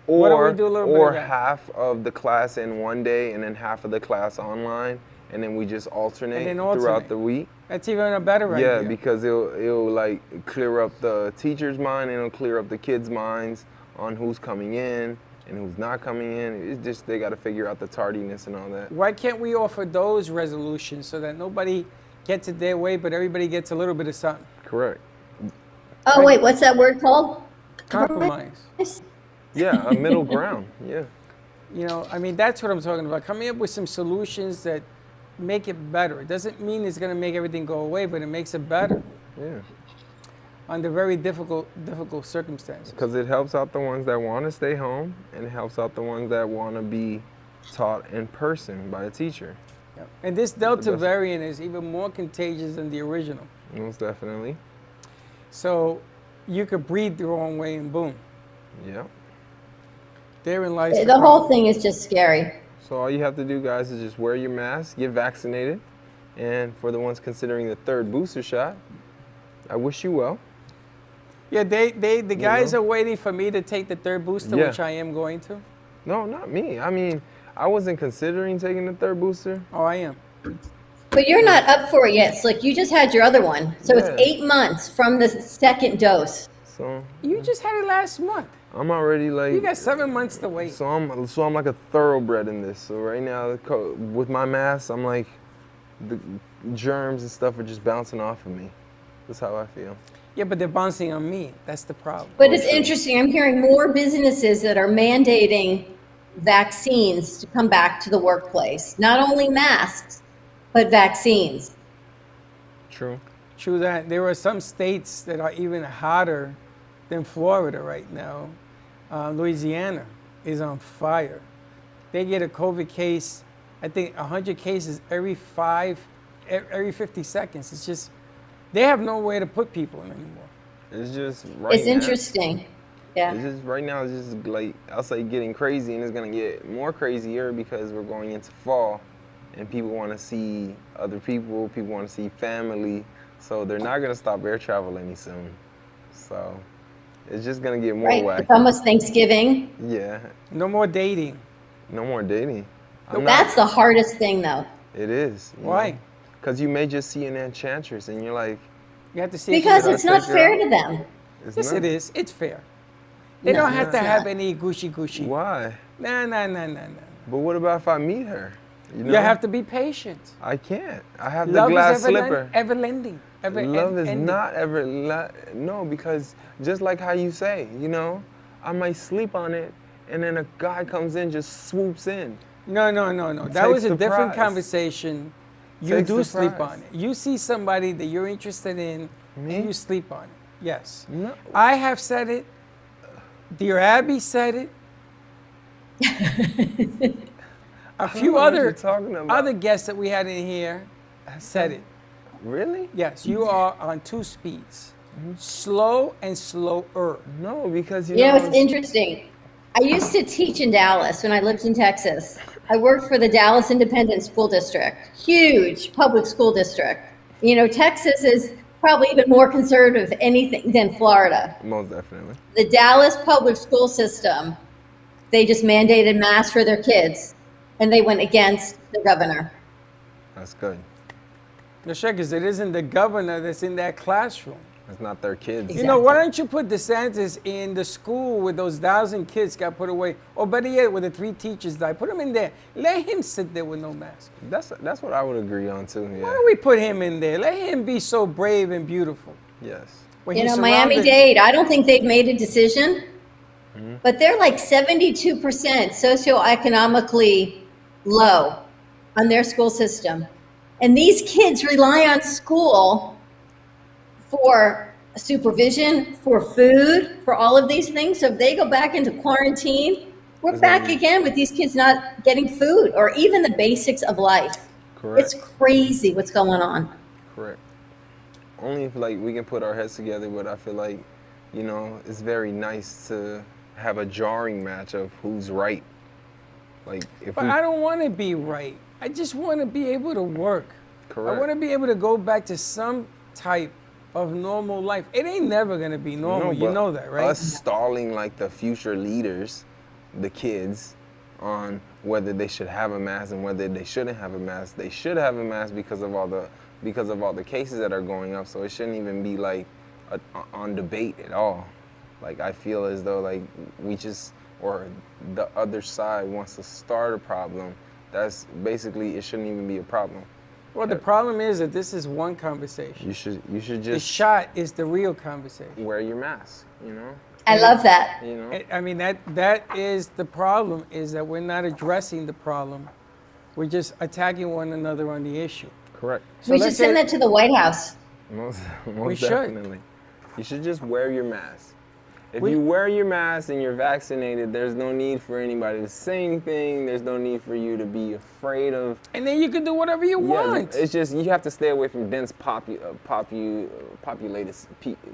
Why don't Or, we do a little bit or of that? half of the class in one day and then half of the class online. and then we just alternate, then throughout alternate. the week. That's even a better idea. Yeah, because it'll like clear up the teacher's mind, and it'll clear up the kids' minds on who's coming in and who's not coming in. It's just they got to figure out the tardiness and all that. Why can't we offer those resolutions so that nobody gets it their way, but everybody gets a little bit of something? Correct. Oh, wait, what's that word called? Compromise. Yeah, a middle ground. Yeah. You know, I mean, that's what I'm talking about. Coming up with some solutions that make it better. It doesn't mean it's going to make everything go away, but it makes it better. Yeah. Under very difficult circumstances. Because it helps out the ones that want to stay home, and it helps out the ones that want to be taught in person by a teacher. Yep. And this Delta variant is even more contagious than the original. Most definitely. So you could breathe the wrong way and boom. Yeah. Therein lies The whole thing is just scary. So all you have to do, guys, is just wear your mask, get vaccinated, and for the ones considering the third booster shot, I wish you well. Yeah, the guys are waiting for me to take the third booster, Yeah. which I am going to. No, not me. I mean, I wasn't considering taking the third booster. Oh, I am. But you're not up for it yet, Slick. You just had your other one. So Yeah. it's 8 months from the second dose. So You just had it last month. I'm already like. You got 7 months to wait. So I'm like a thoroughbred in this. So right now, with my mask, I'm like, the germs and stuff are just bouncing off of me. That's how I feel. Yeah, but they're bouncing on me. That's the problem. But it's interesting. I'm hearing more businesses that are mandating vaccines to come back to the workplace. Not only masks, but vaccines. True. True that. There are some states that are even hotter than Florida right now. Louisiana is on fire. They get a COVID case, I think 100 cases every 50 seconds. It's just, they have nowhere to put people in anymore. It's just right It's now. interesting. Yeah. It's just right now. It's just like I'll say getting crazy, and it's gonna get more crazier because we're going into fall, and people want to see other people. People want to see family, so they're not gonna stop air travel any soon. So it's just gonna get more Right. wacky. It's almost Thanksgiving. Yeah. No more dating. No more dating. That's the hardest thing, though. It is. Why? Because you may just see an enchantress, and you're like, You have to see. Because you it's not figure fair out- to them. it's Yes, not. it is. It's fair. They No, don't have it's to have not. any gushy. Why? Nah. But what about if I meet her? You know? You have to be patient. I can't. I have Love the glass is ever slipper. ever lending. Love is ending. not ever. No, because just like how you say, you know, I might sleep on it, and then a guy comes in, just swoops in. No. That Takes was a the different prize. conversation. You Takes do the sleep prize. on it. You see somebody that you're interested in, Me? and you sleep on it. Yes. No. I have said it. Dear Abby said it. A few know what you're other talking about. other guests that we had in here said it. Really? Yes, you are on 2 speeds. Slow and slower. No, because You know, it's interesting. I used to teach in Dallas when I lived in Texas. I worked for the Dallas Independent School District, huge public school district. You know, Texas is probably even more conservative anything than Florida. Most definitely. The Dallas public school system, they just mandated masks for their kids, and they went against the governor. That's good. No, sure, because it isn't the governor that's in that classroom. It's not their kids. You know, why don't you put DeSantis in the school where those 1,000 kids got put away? Or better yet, where the 3 teachers died. Put him in there. Let him sit there with no mask. That's what I would agree on too. Yeah. Why don't we put him in there? Let him be so brave and beautiful. Yes. When You he's know, surrounded- Miami-Dade, I don't think they've made a decision, but they're like 72% socioeconomically low on their school system. And these kids rely on school for supervision, for food, for all of these things. So if they go back into quarantine, we're back again with these kids not getting food or even the basics of life. Correct. It's crazy what's going on. Correct. Only if like we can put our heads together, but I feel like, you know, it's very nice to have a jarring match of who's right. Like if But we, I don't want to be right. I just want to be able to work. Correct. I want to be able to go back to some type of normal life. It ain't never going to be normal. You but know that, right? Us stalling like the future leaders, the kids, on whether they should have a mask and whether they shouldn't have a mask. They should have a mask because of all the cases that are going up. So it shouldn't even be like on debate at all. Like I feel as though like or the other side wants to start a problem. That's basically, it shouldn't even be a problem. Well, the problem is that this is one conversation. You should just the shot is the real conversation. Wear your mask, you know. I love that. You know. I mean that is the problem, is that we're not addressing the problem. We're just attacking one another on the issue. Correct. So we should send that to the White House. Most We should. definitely. You should just wear your mask. If you wear your mask and you're vaccinated, there's no need for anybody to say anything. There's no need for you to be afraid of. And then you can do whatever you want. It's just you have to stay away from dense populated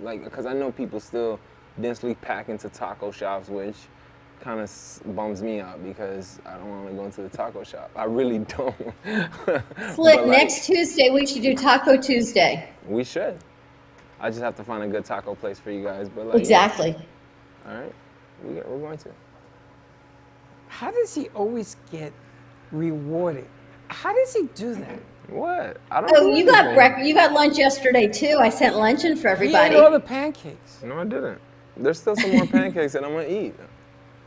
like, because I know people still densely pack into taco shops, which kind of bums me out because I don't want to go into the taco shop. I really don't. Flip, next Tuesday we should do Taco Tuesday. We should. I just have to find a good taco place for you guys. But like, exactly. Yeah. All right, we're going to. How does he always get rewarded? How does he do that? What? I don't. Oh, you got breakfast. You got lunch yesterday too. I sent luncheon for everybody. He ate all the pancakes. No, I didn't. There's still some more pancakes that I'm gonna eat.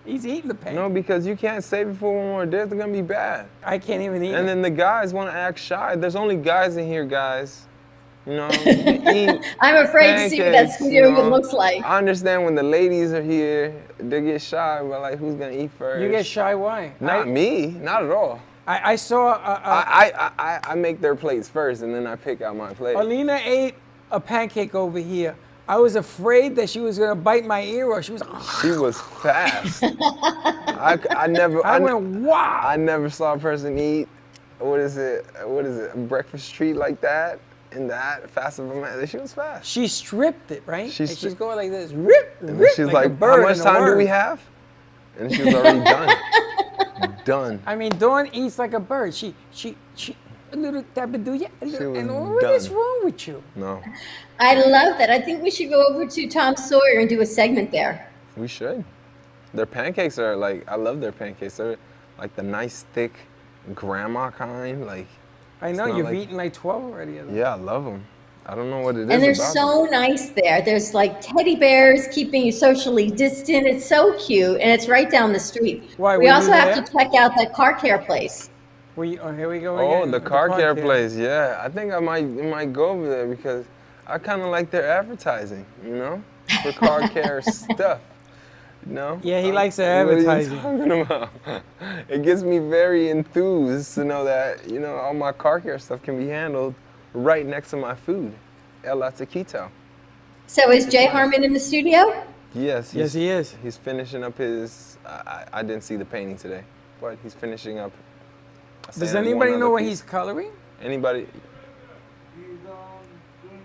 He's eating the pancakes. No, because you can't save it for one more day. They're gonna be bad. I can't even eat. And then the guys want to act shy. There's only guys in here, guys. You know, eat I'm afraid to see what that pancakes, studio you know. looks like. I understand when the ladies are here, they get shy, but like, who's gonna eat first? You get shy? Why? Not me, not at all. I saw. I make their plates first, and then I pick out my plate. Alina ate a pancake over here. I was afraid that she was gonna bite my ear, or she was. She was fast. I never. I went, wow. I never saw a person eat. What is it? A breakfast treat like that? And that fast of a man. She was fast. She stripped it, right? She's going like this, rip, and rip, she's like like, a bird. how much time do we have? And she was already done. Done. I mean, Dawn eats like a bird. She a little tabaduya, and what is wrong with you? No. I love that. I think we should go over to Tom Sawyer and do a segment there. We should. Their pancakes are like, I love their pancakes. They're like the nice, thick, grandma kind. Like. I know, you've eaten like 12 already. Yeah, I love them. I don't know what it is. And they're about so them. nice there. There's like teddy bears keeping you socially distant. It's so cute, and it's right down the street. Why, we were also you have there? to check out that car care place. Here we go Oh, again. the car care place. Yeah, I think I might go over there because I kind of like their advertising. You know, for car care stuff. No? Yeah, he likes the advertising. What are you talking about? It gets me very enthused to know that, you know, all my car care stuff can be handled right next to my food. El Taquito. So is Jay Harmon in the studio? Yes. Yes, he is. He's finishing up his, I didn't see the painting today, but he's finishing up. Does anybody know what he's coloring? Anybody? He's doing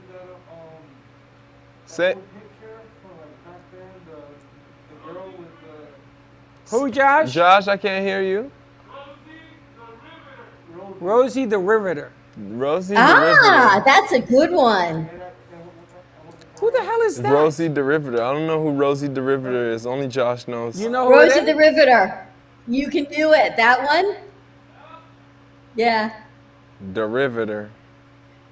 Say. Who, Josh? Josh, I can't hear you. Rosie the Riveter. Rosie the Riveter. That's a good one. Who the hell is that? Rosie the Riveter. I don't know who Rosie the Riveter is. Only Josh knows. You know who Rosie it the is? Riveter. You can do it. That one? Yeah. The Riveter.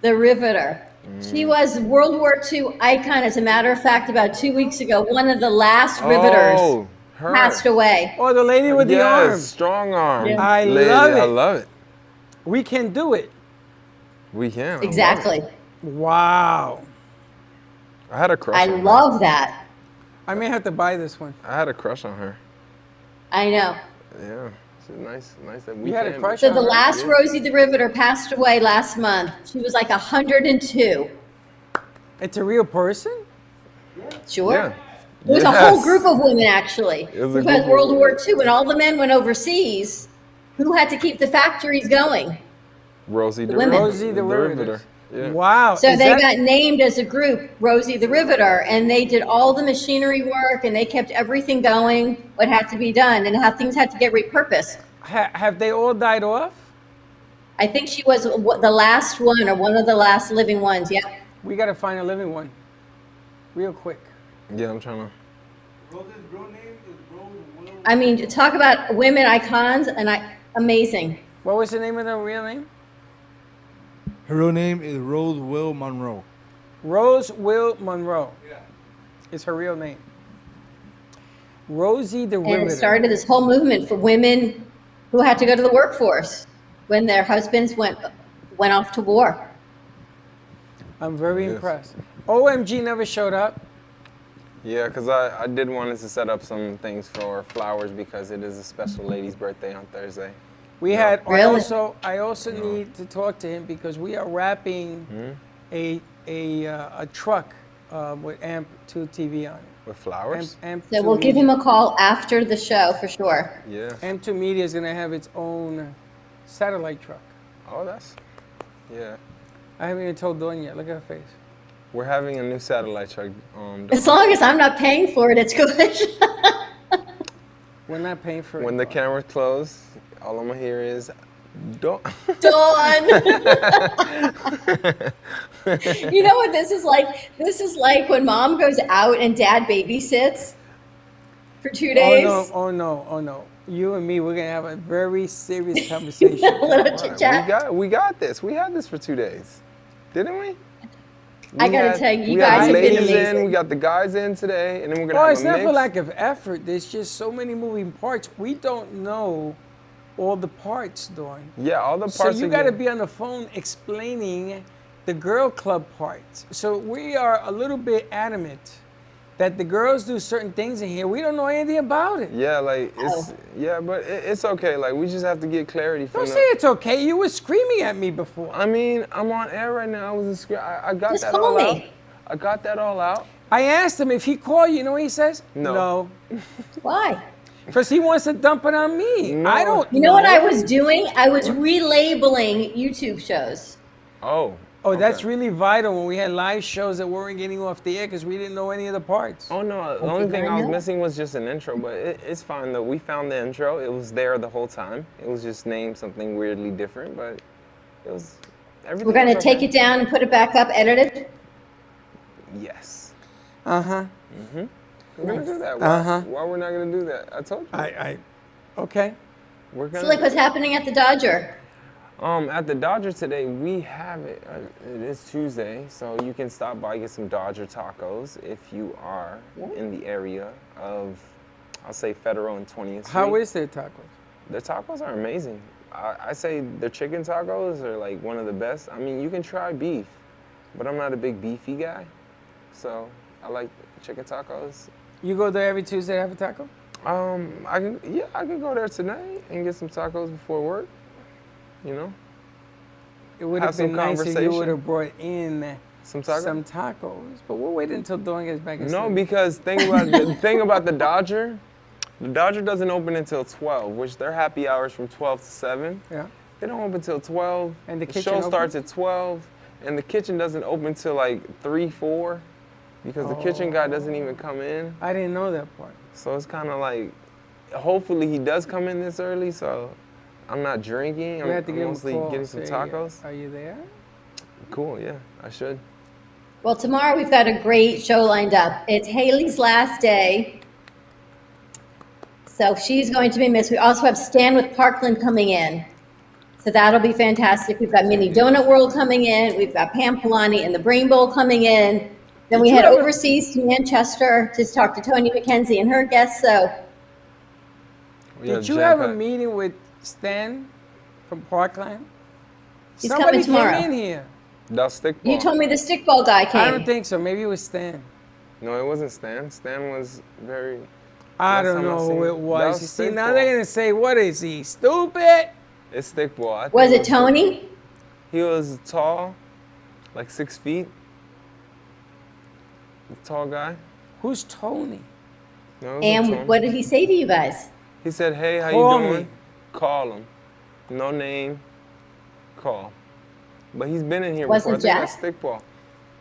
The Riveter. She was World War II icon. As a matter of fact, about 2 weeks ago, one of the last Riveters Oh, her. passed away. Oh, the lady with the arm. Strong arm. Yeah. I lady. love it. I love it. We can do it. We can. I love Exactly. it. Wow. I had a crush I on her. love that. I may have to buy this one. I had a crush on her. I know. Yeah. She's nice that we You had a can- crush So on the her? last Rosie the Riveter passed away last month. She was like 102. It's a real person? Sure. Yeah. It was a Yes. whole group of women, actually. It was a Because group of World War women. II, when all the men went overseas, who had to keep the factories going? Rosie the women. Riveter. Rosie the Riveter. Yeah. Wow. So Is they that- got named as a group, Rosie the Riveter, and they did all the machinery work, and they kept everything going, what had to be done, and how things had to get repurposed. have they all died off? I think she was the last one, or one of the last living ones, yeah. We got to find a living one. Real quick. Yeah, I'm trying to. Rose's real name is Rose Willow I mean, talk about women icons and amazing. What was the name of the real name? Her real name is Rose Will Monroe. Rose Will Monroe. Yeah. Is her real name. Rosie the Riveter. And it started this whole movement for women who had to go to the workforce when their husbands went off to war. I'm very impressed. OMG never showed up. Yeah, because I did want us to set up some things for flowers because it is a special lady's birthday on Thursday. We had. Really? I also need to talk to him because we are wrapping a truck with AMP 2 TV on it. With flowers? So we'll give him a call after the show for sure. Yeah. AMP2 Media is going to have its own satellite truck. Oh, yeah. I haven't even told Dawn yet. Look at her face. We're having a new satellite truck. As long as I'm not paying for it, it's good. We're not paying for it. When the camera's closed, all I'm gonna hear is, Dawn. Dawn. You know what this is like? This is like when mom goes out and dad babysits for 2 days. Oh no. You and me, we're gonna have a very serious conversation. A little chit chat. We got this. We had this for 2 days, didn't we? I gotta tell you, you we guys got the have been ladies amazing. in, we got the guys in today, and then we're gonna Well, have it's a not mix. for lack of effort. There's just so many moving parts. We don't know all the parts, Dawn. Yeah, all the parts. So you got to again. be on the phone explaining the girl club parts. So we are a little bit adamant that the girls do certain things in here. We don't know anything about it. Yeah, like it's but it's okay. Like we just have to get clarity from. Don't say it's okay. You were screaming at me before. I mean, I'm on air right now. I got Just that call all me. out. I got that all out. I asked him if he called you. You know what he says? No. Why? Because he wants to dump it on me. No. I don't. You know what I was doing? I was relabeling YouTube shows. Oh. Oh, that's really vital when we had live shows that weren't getting off the air because we didn't know any of the parts. Oh no, the only thing I was missing was just an intro, but it's fine though. We found the intro. It was there the whole time. It was just named something weirdly different, but it was everything. We're gonna was take okay. it down and put it back up, edited. Yes. Uh-huh. Mm-hmm. We're gonna do that. Why we're not gonna do that? I told you. Okay. We're gonna. So like what's happening at the Dodger? At the Dodger today, we have it. It is Tuesday, so you can stop by, get some Dodger tacos if you are in the area of, I'll say, Federal and 20th Street. How is their tacos? Their tacos are amazing. I say their chicken tacos are like one of the best. I mean, you can try beef, but I'm not a big beefy guy, so I like chicken tacos. You go there every Tuesday to have a taco? I can go there tonight and get some tacos before work. You know, it would have been nice if you would have brought in some tacos. But we'll wait until Dawn gets back. No, because thing about the Dodger doesn't open until 12, which their happy hours from 12 to 7. Yeah. They don't open until 12. And the kitchen show opens? starts at 12, and the kitchen doesn't open till like 3, 4, because the kitchen guy doesn't even come in. I didn't know that part. So it's kind of like, hopefully he does come in this early, so I'm not drinking. I'm mostly getting some tacos. Are you there? Cool, yeah, I should. Well, tomorrow we've got a great show lined up. It's Haley's last day. So she's going to be missed. We also have Stan with Parkland coming in. So that'll be fantastic. We've got Mini Donut World coming in. We've got Pam Polani and the Brain Bowl coming in. Then we head overseas to Manchester to talk to Tony McKenzie and her guests. So Did you have a meeting with Stan from Parkland? He's Somebody coming tomorrow. came in here. That's stickball. You told me the stickball guy came. I don't think so. Maybe it was Stan. No, it wasn't Stan. Stan was very. I don't know who it was. You see, now they're gonna say, "What is he? Stupid?" It's stickball. Was it Tony? He was tall, like 6 feet. Tall guy. Who's Tony? No, it wasn't And Tony. what did he say to you guys? He said, "Hey, how Call you me. doing?" Call him. No name. Call. But he's been in here Wasn't before. I think Jeff? that's stickball.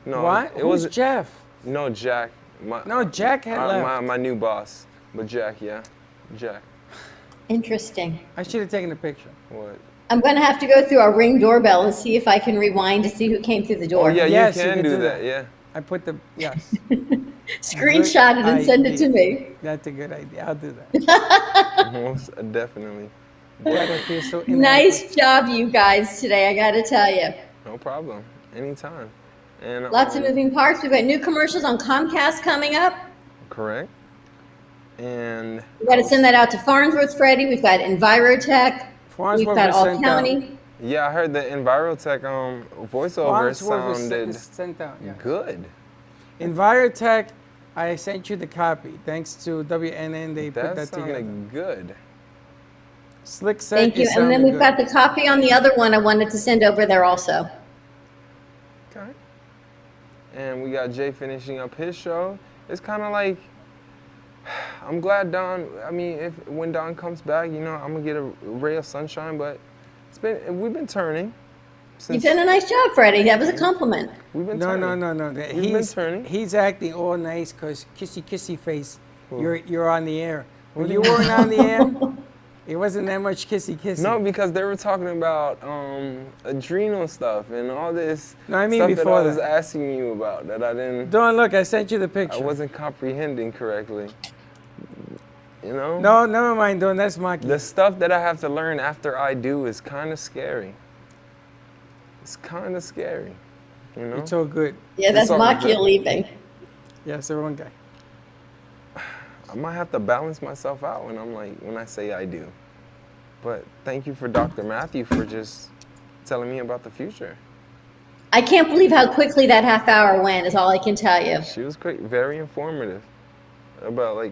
No, What? it Who's was Jeff? No, Jack. No, Jack had left. My new boss. But Jack, yeah, Jack. Interesting. I should have taken a picture. What? I'm going to have to go through our Ring doorbell and see if I can rewind to see who came through the door. Oh yeah, Yes, you you can can do do that. that. Yeah. I put the yes. Screenshot it and send it to me. That's a good idea. I'll do that. Most definitely. God, I feel so Nice job, you guys, today, I got to tell you. No problem. Anytime. And Lots of moving parts. We've got new commercials on Comcast coming up. correct. And We've got to send that out to Farnsworth, Freddie. We've got Envirotech. We've got All County. yeah, I heard the Envirotech voiceover Farnsworth was sounded sent out. Yeah. good. Envirotech, I sent you the copy. Thanks to WNN, they put That that together. sounded good. Slick set. Thank you. And then we've got the copy on the other one I wanted to send over there also. Okay. And we got Jay finishing up his show. It's kind of like, I'm glad Don, I mean, when Don comes back, you know, I'm going to get a ray of sunshine, but we've been turning. You've done a nice job, Freddie. That was a compliment. We've been No. We've been turning. He's acting all nice because kissy face. You're on the air. When you weren't on the air, it wasn't that much kissy. No, because they were talking about adrenal stuff and all this No, I mean stuff that before I was that. asking you about that I didn't. Don't look, I sent you the I picture. wasn't comprehending correctly. You know? No, never mind, Don. That's Macchia. The stuff that I have to learn after I do is kind of scary. It's kind of scary. You know? It's all good. Yeah, that's It's all Macchia good. leaving. Yes, the wrong guy. I might have to balance myself out when I say I do. But thank you for Dr. Matthew for just telling me about the future. I can't believe how quickly that half hour went, is all I can tell you. She was great, very informative about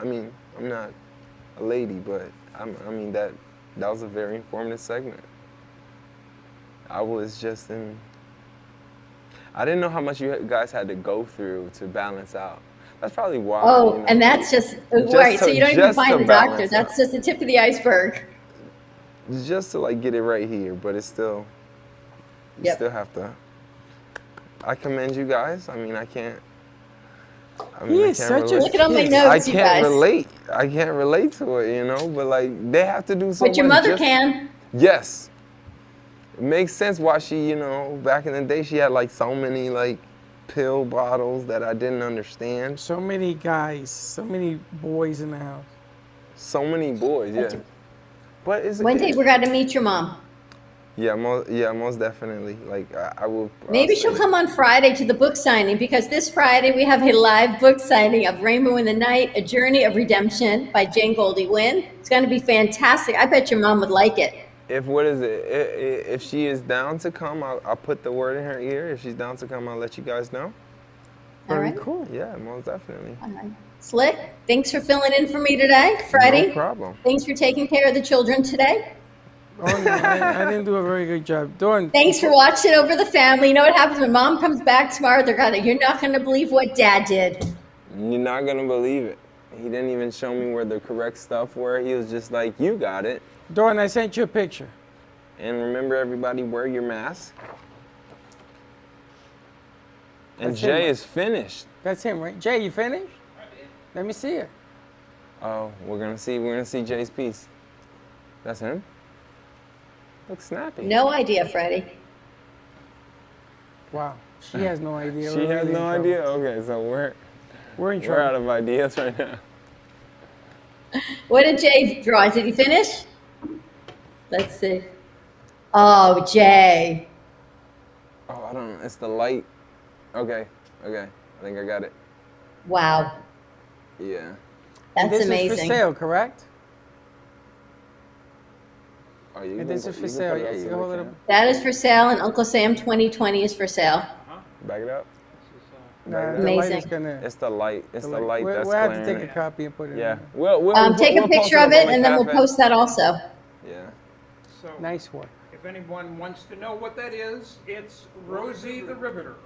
I mean, I'm not a lady, but I mean that was a very informative segment. I was just I didn't know how much you guys had to go through to balance out. That's probably why. Oh, you know, and that's just right. So you don't even just find to the doctor. balance That's out. just the tip of the iceberg. Just to get it right here, but it's still, you Yep. still have to. I commend you guys. I mean, I can't. He is such a Look at all my kid. notes, I you can't guys. relate. I can't relate to it, you know. But they have to do so much. But your mother just- can. Yes. It makes sense why she, back in the day, she had so many pill bottles that I didn't understand. So many guys, so many boys in the house. So many boys, yeah. But it's One day we're going to meet your mom. Yeah, most definitely. I will. Maybe she'll come on Friday to the book signing, because this Friday we have a live book signing of Rainbow in the Night, A Journey of Redemption by Jane Goldie Wynn. It's going to be fantastic. I bet your mom would like it. If she is down to come, I'll put the word in her ear. If she's down to come, I'll let you guys know. All right. Cool. Yeah, most definitely. All right. Slick, thanks for filling in for me today, Freddie. No problem. Thanks for taking care of the children today. Oh, no, I didn't do a very good job. Dawn, Thanks for watching over the family. You know what happens when mom comes back tomorrow? You're not gonna believe what dad did. You're not gonna believe it. He didn't even show me where the correct stuff were. He was just like, "You got it." Dawn, I sent you a picture. And remember, everybody, wear your mask. And That's Jay him. is finished. That's him, right? Jay, you finished? Let me see it. Oh, we're gonna see Jay's piece. That's him. Looks snappy. No idea, Freddie. Wow, she has no idea. She We're has really in no trouble. idea. Okay, so We're in we're trouble. out of ideas right now. What did Jay draw? Did he finish? Let's see. Oh, Jay. Oh, I don't know. It's the light. Okay. I think I got it. Wow. Yeah. That's this amazing. is for sale, correct? Oh, you And can this put- is for you can sale. put it Yes, up, you you can hold it can. up. That is for sale, and Uncle Sam 2020 is for sale. Back it up. Nah, Back it the up. light is Amazing. gonna. It's the light. It's the light We'll, that's we'll have to glaring. take a copy and put it Yeah. in. We'll Take a post picture it of up it, on the and then we'll cafe. post that also. Yeah. So, Nice work. if anyone wants to know what that is, it's Rosie the Riveter.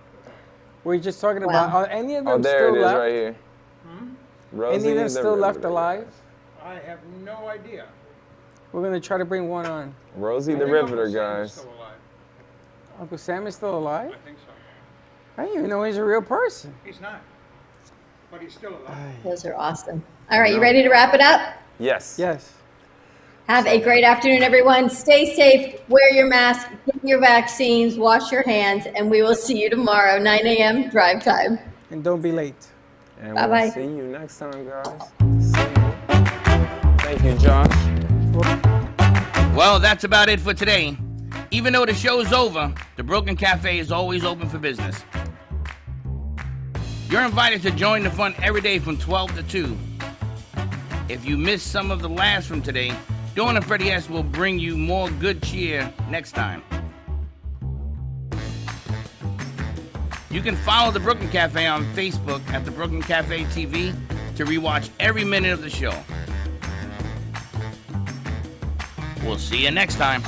We're just talking Wow. about, are any of them Oh, there still it is left? right here. Rosie Any of them the still left Riveter. alive? I have no idea. We're going to try to bring one on. Rosie I the think Uncle Riveter, Sam is guys. still alive. Uncle Sam is still alive? I think so. I didn't even know he's a real person. He's not, but he's still alive. Those are awesome. All right, you ready to wrap it up? Yes. Yes. Have a great afternoon, everyone. Stay safe, wear your mask, get your vaccines, wash your hands, and we will see you tomorrow, 9 a.m. drive time. And don't be late. And Bye-bye. we'll see you next time, guys. See you. Thank you, Josh. Well, that's about it for today. Even though the show's over, the Brooklyn Cafe is always open for business. You're invited to join the fun every day from 12 to 2. If you missed some of the laughs from today, Dawn and Freddie S. will bring you more good cheer next time. You can follow the Brooklyn Cafe on Facebook at the Brooklyn Cafe TV to rewatch every minute of the show. We'll see you next time.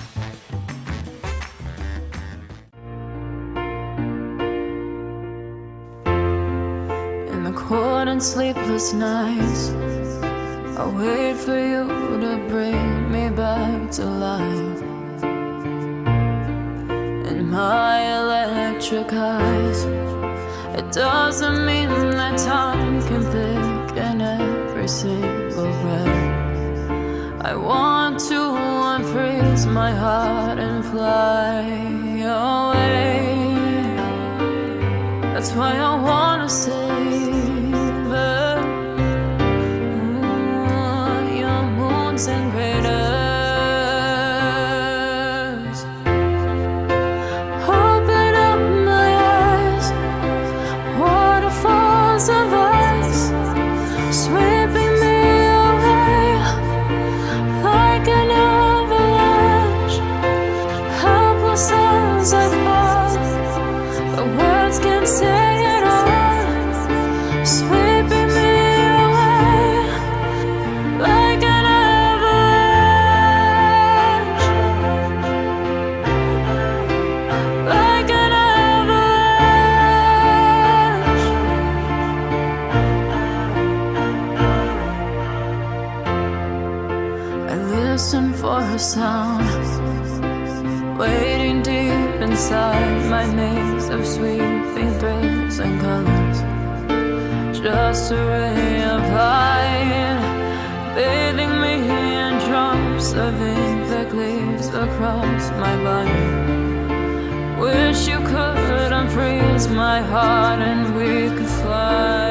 In the cold and sleepless nights, I wait for you to bring me back to life. In my electric eyes, it doesn't mean that time can thicken every single breath. I want to unfreeze my heart and fly away. That's why I wanna save it. Your moons and craters. Open up my eyes, waterfalls of ice, sweeping me away like an avalanche. Helpless as I fall, the words can't say it all, sweeping me away like an avalanche, like an avalanche. I listen for a sound, waiting deep inside my maze of sweeping thrills and colors. Just a ray of light, bathing me in drops of ink that gleams across my body. Wish you could unfreeze my heart and we could fly